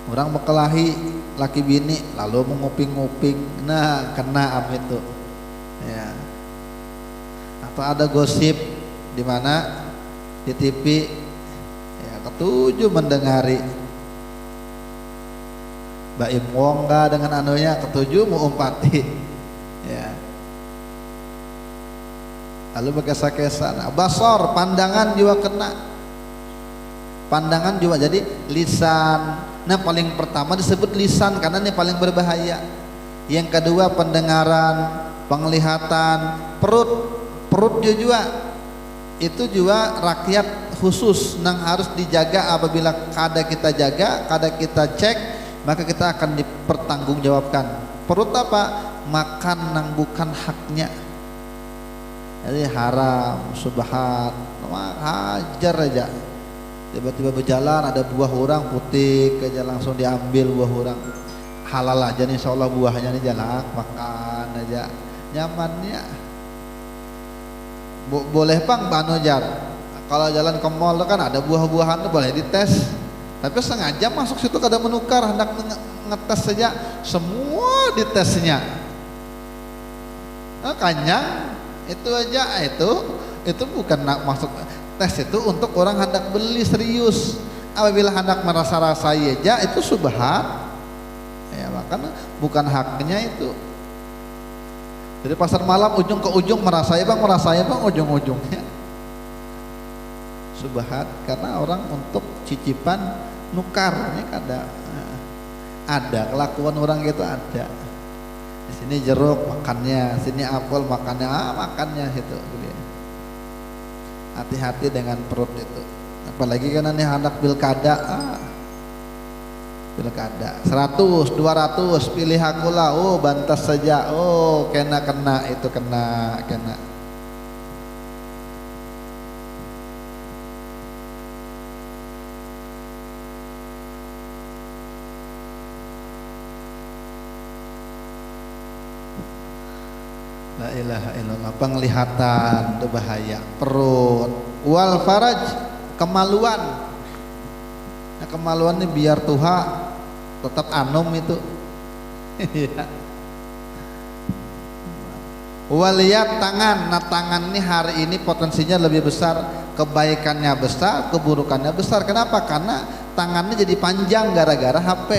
Orang berkelahi laki bini lalu menguping-uping, nah kena itu ya. Atau ada gosip di mana di TV ya, ketujuh mendengari Baim Wongga dengan anunya, ketujuh mau umpati ya. Lalu berkesa-kesa, basor, pandangan juga kena, pandangan juga. Jadi lisan, nah paling pertama disebut lisan karena ini paling berbahaya. Yang kedua pendengaran, penglihatan, perut juga itu juga rakyat khusus yang harus dijaga. Apabila kada kita jaga, kada kita cek, maka kita akan dipertanggungjawabkan. Perut apa? Makan yang bukan haknya. Jadi haram, subhat, hajar aja. Tiba-tiba berjalan ada buah orang putih aja langsung diambil buah orang. Halal aja nih, insyaallah buahnya nih jalak, makan aja. Nyamannya. Boleh pang banu jar. Kalau jalan ke mall kan ada buah-buahan boleh dites. Tapi sengaja masuk situ kada menukar, hendak ngetes saja, semua ditesnya. Kanyang itu aja, itu bukan masuk tes, itu untuk orang hendak beli serius. Apabila hendak merasa-rasa aja itu subhat ya, bahkan bukan haknya itu. Jadi pasar malam ujung ke ujung merasai bang ujung-ujungnya subhat, karena orang untuk cicipan nukarnya ada kelakuan orang gitu ada. Di sini jeruk makannya, sini apel makannya, makannya gitu. Hati-hati dengan perut itu. Apalagi kan ini anak pilkada, pilkada 100, 200 pilih akulah, oh bantas saja, oh kena itu kena. La ilaha illallah. Penglihatan itu bahaya. Perut. Wal faraj, kemaluan. Nah, kemaluan ini biar tuha tetap anom itu. Waliyat, tangan. Nah tangan ini hari ini potensinya lebih besar, kebaikannya besar, keburukannya besar. Kenapa? Karena tangannya jadi panjang gara-gara HP.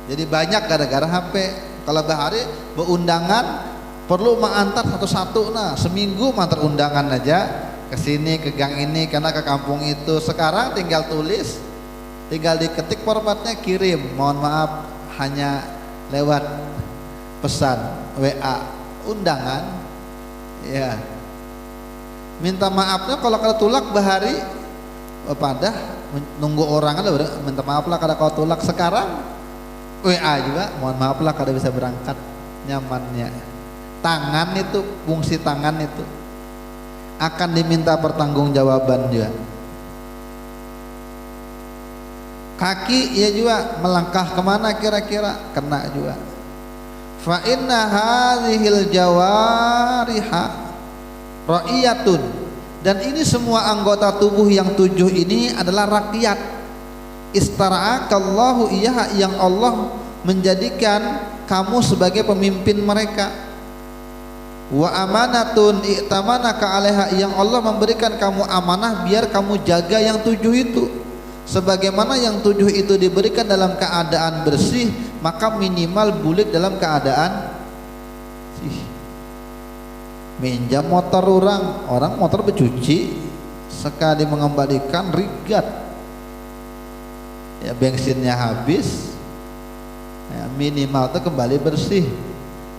Jadi banyak gara-gara HP. Kalau bahari beundangan perlu mengantar satu-satu, nah seminggu mantar undangan aja ke sini, ke gang ini, karena ke kampung itu. Sekarang tinggal tulis, tinggal diketik formatnya, kirim. Mohon maaf hanya lewat pesan WA undangan ya. Minta maafnya kalau kada tulak bahari pada nunggu orang ada udah minta maaf lah kada kau tulak. Sekarang WA juga, mohon maaf lah kada bisa berangkat, nyamannya. Tangan itu, fungsi tangan itu akan diminta pertanggungjawaban juga. Kaki ya juga, melangkah kemana kira-kira, kena juga. Fa inna hadhil jawariha ra'iyatun, dan ini semua anggota tubuh yang 7 ini adalah rakyat. Istara'akallahu iyaha, yang Allah menjadikan kamu sebagai pemimpin mereka. Wa amanatun i'tamanaka 'alaiha, yang Allah memberikan kamu amanah biar kamu jaga yang 7 itu. Sebagaimana yang 7 itu diberikan dalam keadaan bersih, maka minimal bulik dalam keadaan bersih. Minjam motor orang motor bercuci, sekali mengembalikan rigat ya, bensinnya habis ya, minimal itu kembali bersih,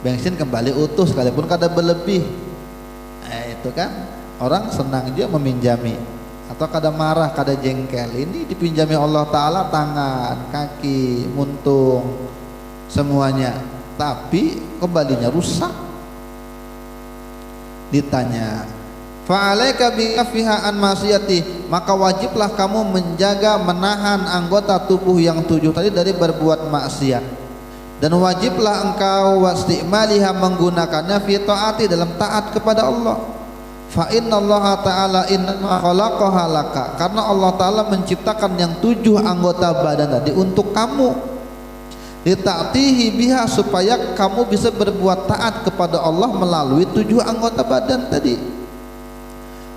bensin kembali utuh sekalipun kada berlebih. Itu kan orang senang dia meminjami, atau kada marah, kada jengkel. Ini dipinjami Allah Ta'ala, tangan, kaki, muntung semuanya, tapi kembalinya rusak. Ditanya, fa'alaika bi'afiha an masiyati, maka wajiblah kamu menjaga, menahan anggota tubuh yang 7 tadi dari berbuat maksiat, dan wajiblah engkau wastimaliha, menggunakannya fi taati, dalam taat kepada Allah. Fa innallaha ta'ala innama khalaqaha laka, karena Allah Ta'ala menciptakan yang 7 anggota badan tadi untuk kamu. Dita'tihi biha, supaya kamu bisa berbuat taat kepada Allah melalui 7 anggota badan tadi.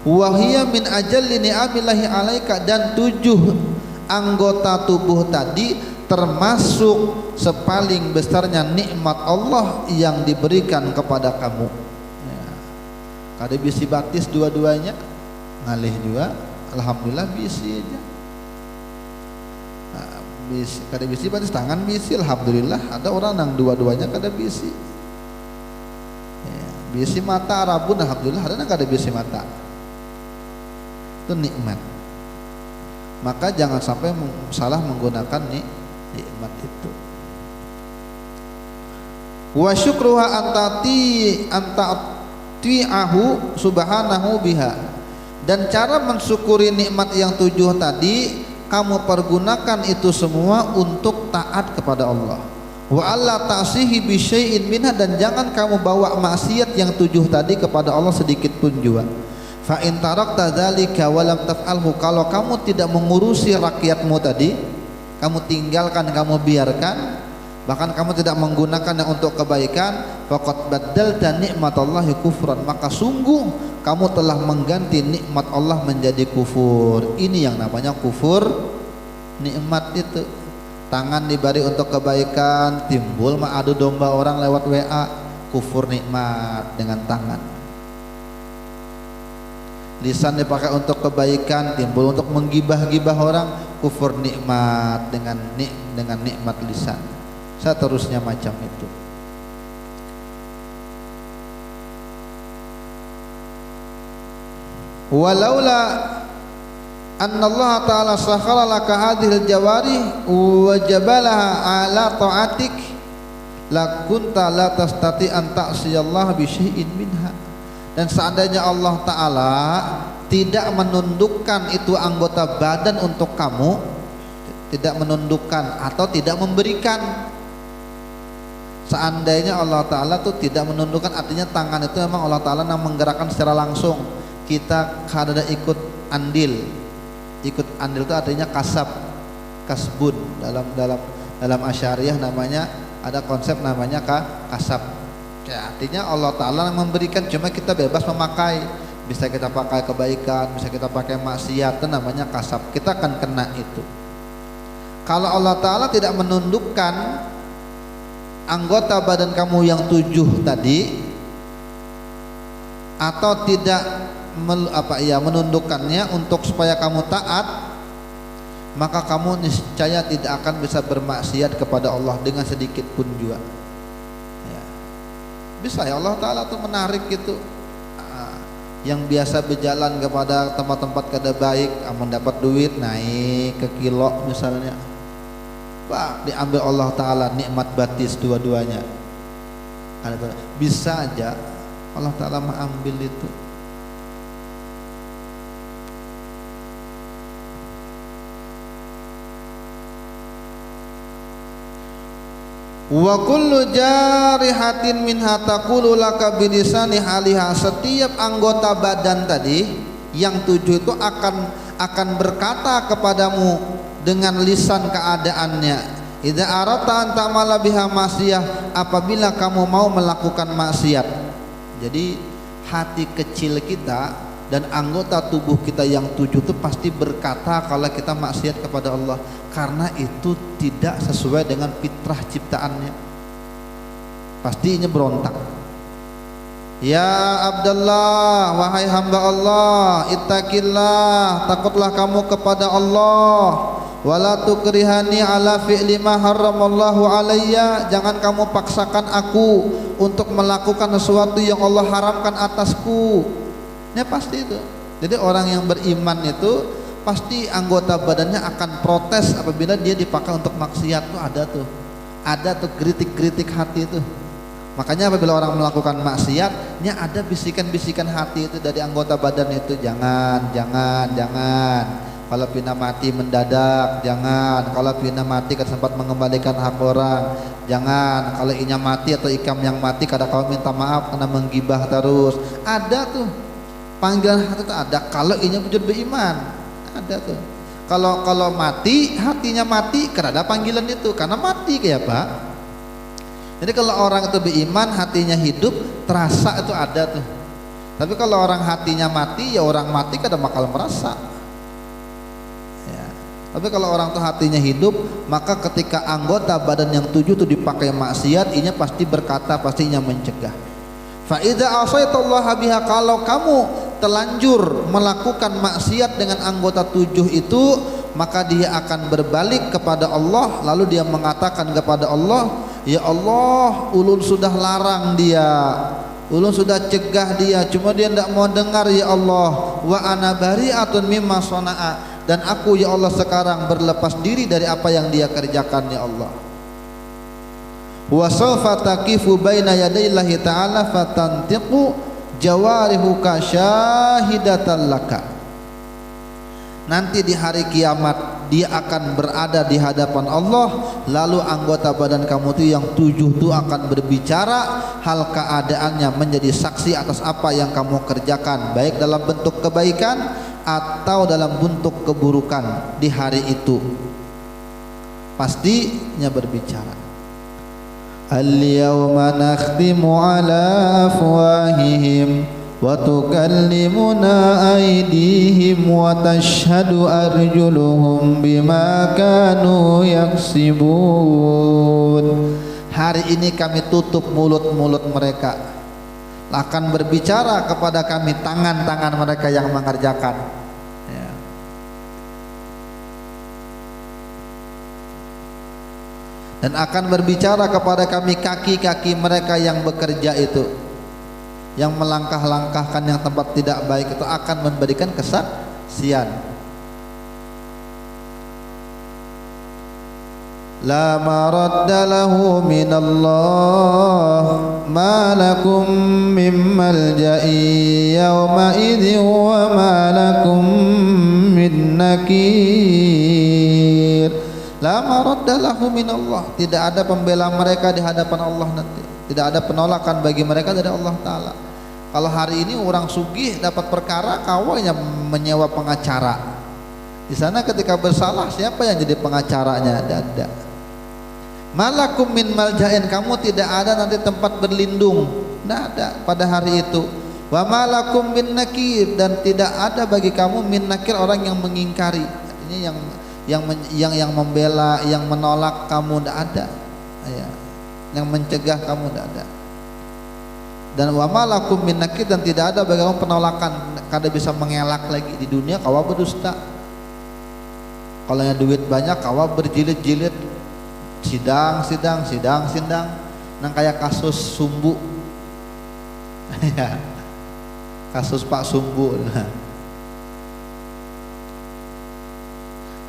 Wahia min ajalli ni'amillahi alaika, dan 7 anggota tubuh tadi termasuk sepaling besarnya nikmat Allah yang diberikan kepada kamu ya. Kada bisi batis dua-duanya ngalih juga, alhamdulillah bisi aja. Nah, kada bisi batis tangan bisi, alhamdulillah. Ada orang yang dua-duanya kada bisi ya. Bisi mata Arabun, alhamdulillah. Ada yang kada bisi mata, itu nikmat. Maka jangan sampai salah menggunakan nikmat itu. Wa syukruha antati'ahu subhanahu biha, dan cara mensyukuri nikmat yang 7 tadi, kamu pergunakan itu semua untuk taat kepada Allah. Wa alla ta'sihi bi syai'in minha, dan jangan kamu bawa maksiat yang 7 tadi kepada Allah sedikit pun juga. Fa in tarakta dzalika wa lam taf'alhu, kalau kamu tidak mengurusi rakyatmu tadi, kamu tinggalkan, kamu biarkan, bahkan kamu tidak menggunakannya untuk kebaikan, faqad baddalta nikmatallahi kufran, maka sungguh kamu telah mengganti nikmat Allah menjadi kufur. Ini yang namanya kufur nikmat itu. Tangan diberi untuk kebaikan, timbul adu domba orang lewat WA, kufur nikmat dengan tangan. Lisan dipakai untuk kebaikan, timbul untuk menggibah-gibah orang, kufur nikmat dengan nikmat lisan. Seterusnya macam itu. Walaula anna Allah ta'ala sakhara laka hadhil jawari wa jabalaha ala ta'atik la kunta la tastati an ta'siyallaha bi syai'in minha. Dan seandainya Allah ta'ala tidak menundukkan itu anggota badan untuk kamu, tidak menundukkan atau tidak memberikan, seandainya Allah ta'ala tuh tidak menundukkan, artinya tangan itu memang Allah ta'ala yang menggerakkan secara langsung. Kita kada ikut andil itu artinya kasbun. Dalam asyariyah namanya ada konsep namanya kasab ya, artinya Allah Ta'ala yang memberikan, cuma kita bebas memakai. Bisa kita pakai kebaikan, bisa kita pakai maksiat, itu namanya kasab, kita akan kena itu. Kalau Allah Ta'ala tidak menundukkan anggota badan kamu yang 7 tadi, atau tidak menundukkannya untuk supaya kamu taat, maka kamu niscaya tidak akan bisa bermaksiat kepada Allah dengan sedikit pun juga ya. Bisa ya Allah Ta'ala tuh menarik gitu, yang biasa berjalan kepada tempat-tempat kada baik, mendapat duit naik ke kilo misalnya, diambil Allah Ta'ala nikmat batis dua-duanya. Bisa aja Allah Ta'ala mengambil itu. Wa kullu jarihatin minha taqulu laka bilisani haliha. Setiap anggota badan tadi yang 7 itu akan berkata kepadamu dengan lisan keadaannya, idza arata an ta'mala biha maksiyah, apabila kamu mau melakukan maksiat. Jadi hati kecil kita dan anggota tubuh kita yang 7 itu pasti berkata kalau kita maksiat kepada Allah, karena itu tidak sesuai dengan fitrah ciptaannya. Pastinya berontak. Ya Abdullah, wahai hamba Allah, ittaqillah, takutlah kamu kepada Allah. Wala tukrihani ala fi'li ma haramallahu alayya, jangan kamu paksakan aku untuk melakukan sesuatu yang Allah haramkan atasku. Ya pasti itu. Jadi orang yang beriman itu pasti anggota badannya akan protes apabila dia dipakai untuk maksiat. Tuh ada tuh kritik hati itu. Makanya apabila orang melakukan maksiatnya ada bisikan-bisikan hati itu dari anggota badan itu, jangan. Kalau pina mati mendadak, jangan. Kalau pina mati kan sempat mengembalikan hak orang, jangan. Kalau inya mati atau ikam yang mati kadang kau minta maaf karena menggibah terus. Ada tuh panggilan hati itu ada. Kalau inya wujud beriman ada tuh. Kalau mati, hatinya mati karena ada panggilan itu, karena mati kayak Pak. Jadi kalau orang itu beriman, hatinya hidup, terasa itu ada tuh. Tapi kalau orang hatinya mati, ya orang mati kada bakal merasa ya. Tapi kalau orang tuh hatinya hidup, maka ketika anggota badan yang 7 itu dipakai maksiat, inya pasti berkata, pastinya mencegah. Fa idza asaitallaha biha, kalau kamu telanjur melakukan maksiat dengan anggota 7 itu, maka dia akan berbalik kepada Allah, lalu dia mengatakan kepada Allah, ya Allah, ulun sudah larang dia, ulun sudah cegah dia, cuma dia tidak mau dengar ya Allah. Wa ana bari'atun mimma sana'a, dan aku ya Allah sekarang berlepas diri dari apa yang dia kerjakan ya Allah. Wa sawfa taqifu baina yadayillahi ta'ala fatantiqu jawarihuka syahidatan laka. Nanti di hari kiamat dia akan berada di hadapan Allah, lalu anggota badan kamu itu yang 7 itu akan berbicara, hal keadaannya menjadi saksi atas apa yang kamu kerjakan, baik dalam bentuk kebaikan atau dalam bentuk keburukan. Di hari itu pastinya berbicara. Al-yawma nakhtimu ala afwahihim wa tukallimuna aydihim wa tashhadu arjuluhum bima kanu yaksibun. hari ini kami tutup mulut-mulut mereka, akan berbicara kepada kami tangan-tangan mereka yang mengerjakan, ya. Dan akan berbicara kepada kami kaki-kaki mereka yang bekerja itu, yang melangkah-langkahkan yang tempat tidak baik itu, akan memberikan kesaksian. La maradda lahu minallah ma lakum min malja'i yawma idhin wa ma lakum min nakir. La maradda lahu minallah, tidak ada pembela mereka di hadapan Allah nanti, tidak ada penolakan bagi mereka dari Allah Ta'ala. Kalau hari ini orang sugih dapat perkara, kawanya menyewa pengacara. Di sana ketika bersalah, siapa yang jadi pengacaranya? Tidak ada. Malakum min malja'in, kamu tidak ada nanti tempat berlindung, tidak ada pada hari itu. Wa malakum min nakir, dan tidak ada bagi kamu min nakir, orang yang mengingkari, artinya yang membela, yang menolak kamu, tidak ada, ya. Yang mencegah kamu, tidak ada. Dan wa malakum min nakir, dan tidak ada bagi kamu penolakan, kada bisa mengelak lagi. Di dunia kawa berdusta, kalau yang duit banyak kawa berjilid-jilid, sidang, nang kayak kasus Sumbu, ya, kasus Pak Sumbu,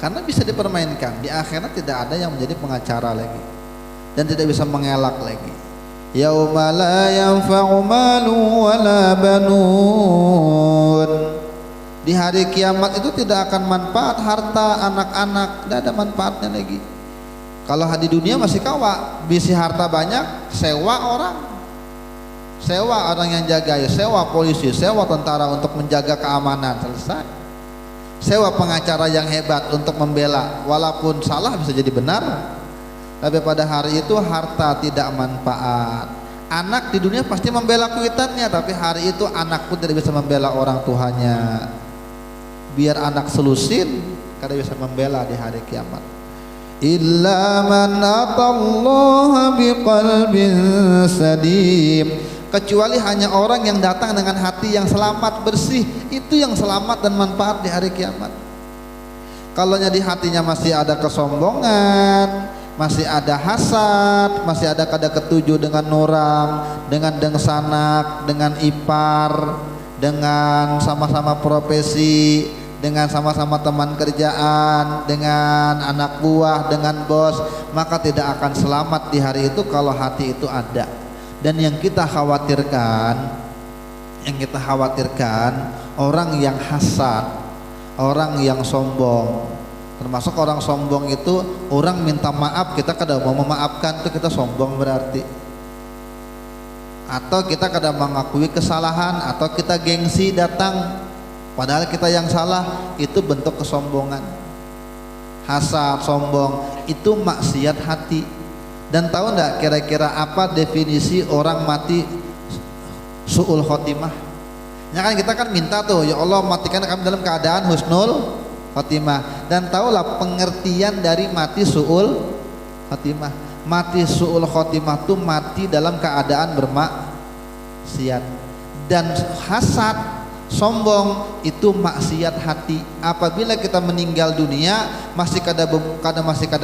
karena bisa dipermainkan. Di akhirat tidak ada yang menjadi pengacara lagi dan tidak bisa mengelak lagi. Yauma la yanfa'u malu wala banun, di hari kiamat itu tidak akan manfaat harta, anak-anak, tidak ada manfaatnya lagi. Kalau di dunia masih kawa, bisi harta banyak, sewa orang yang jaga, ya, sewa polisi, sewa tentara untuk menjaga keamanan, selesai. Sewa pengacara yang hebat untuk membela, walaupun salah bisa jadi benar. Tapi pada hari itu harta tidak manfaat. Anak di dunia pasti membela kuitannya, tapi hari itu anak pun tidak bisa membela orang tuanya. Biar anak selusin, kada bisa membela di hari kiamat. Illa man atallaha biqalbin sadim, kecuali hanya orang yang datang dengan hati yang selamat, bersih, itu yang selamat dan manfaat di hari kiamat. Kalau di hatinya masih ada kesombongan, masih ada hasad, masih ada kada ketujuh dengan orang, dengan dengsanak, dengan ipar, dengan sama-sama profesi, dengan sama-sama teman kerjaan, dengan anak buah, dengan bos, maka tidak akan selamat di hari itu kalau hati itu ada. Dan yang kita khawatirkan orang yang hasad, orang yang sombong. Termasuk orang sombong itu, orang minta maaf kita kada mau memaafkan, itu kita sombong berarti. Atau kita kada mengakui kesalahan, atau kita gengsi datang padahal kita yang salah, itu bentuk kesombongan. Hasad, sombong, itu maksiat hati. Dan tahu enggak kira-kira apa definisi orang mati su'ul khotimah? Ya kan kita kan minta tuh, ya Allah matikan kami dalam keadaan husnul khotimah. Dan tahulah pengertian dari mati su'ul khotimah. Mati su'ul khotimah itu mati dalam keadaan bermaksiat. Dan hasad, sombong itu maksiat hati. Apabila kita meninggal dunia masih kada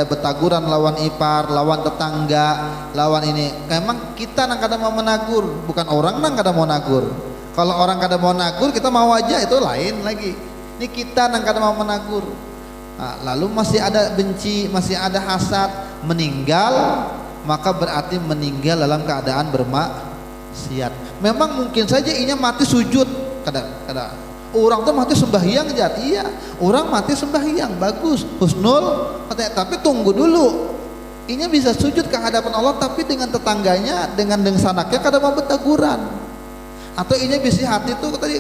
betaguran lawan ipar, lawan tetangga, lawan ini, memang kita nang kada mau menagur, bukan orang nang kada mau nagur. Kalau orang kada mau nagur, kita mau aja, itu lain lagi. Ini kita nang kada mau menagur. Nah, lalu masih ada benci, masih ada hasad, meninggal, maka berarti meninggal dalam keadaan bermaksiat. Memang mungkin saja inya mati sujud, kada orang tuh mati sembahyang aja, iya, orang mati sembahyang bagus, husnul, tapi tunggu dulu, inya bisa sujud ke hadapan Allah, tapi dengan tetangganya, dengan dengsanaknya kada mau betaguran, atau inya bisa hati tuh tadi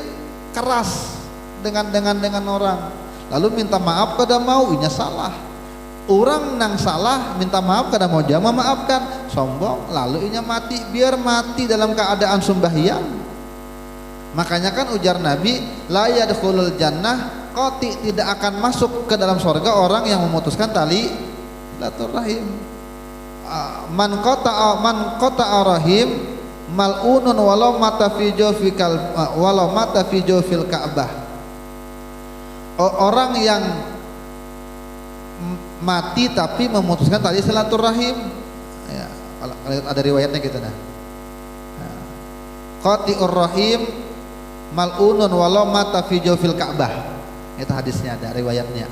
keras dengan orang, lalu minta maaf kada mau, inya salah, orang nang salah minta maaf kada mau jama maafkan, sombong, lalu inya mati, biar mati dalam keadaan sembahyang. Makanya kan ujar Nabi, la yadkhulul jannah qati, tidak akan masuk ke dalam surga orang yang memutuskan tali silaturahim. man qata'a rahim mal'unun walau mata fi jawfil Ka'bah. Orang yang mati tapi memutuskan tali silaturahim, ya, kalau ada riwayatnya gitu nah. Qati'ur rahim mal'unun walau mata fi jawfil Ka'bah. Itu hadisnya, ada riwayatnya.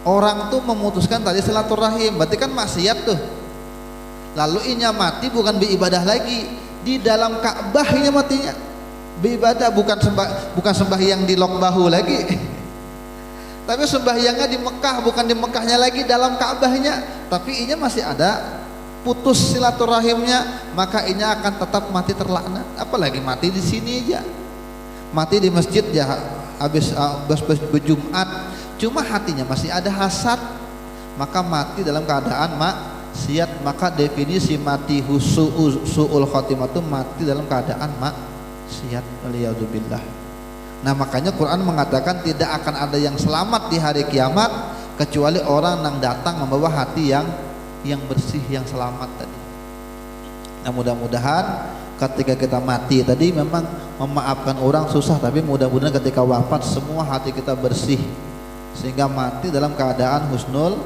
Orang tuh memutuskan tali silaturahim, berarti kan maksiat tuh. Lalu inya mati bukan beribadah lagi di dalam Ka'bah, inya matinya beribadah, bukan sembahyang di lok bahu lagi. Tapi sembahyangnya di Mekah, bukan di Mekahnya lagi, dalam Ka'bahnya. Tapi inya masih ada putus silaturahimnya, maka inya akan tetap mati terlaknat. Apalagi mati di sini aja, mati di masjid ya, habis berjumat, cuma hatinya masih ada hasad, maka mati dalam keadaan maksiat. Maka definisi mati su'ul khotimah itu mati dalam keadaan maksiat, waliyadzubillah. Nah makanya Quran mengatakan tidak akan ada yang selamat di hari kiamat kecuali orang yang datang membawa hati yang bersih, yang selamat tadi. Nah mudah-mudahan ketika kita mati tadi memang memaafkan orang susah, tapi mudah-mudahan ketika wafat semua hati kita bersih sehingga mati dalam keadaan husnul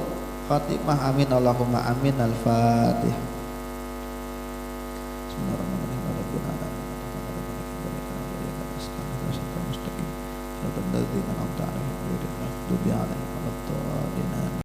khatimah. Amin Allahumma amin. Al-Fatihah. Bismillahirrahmanirrahim.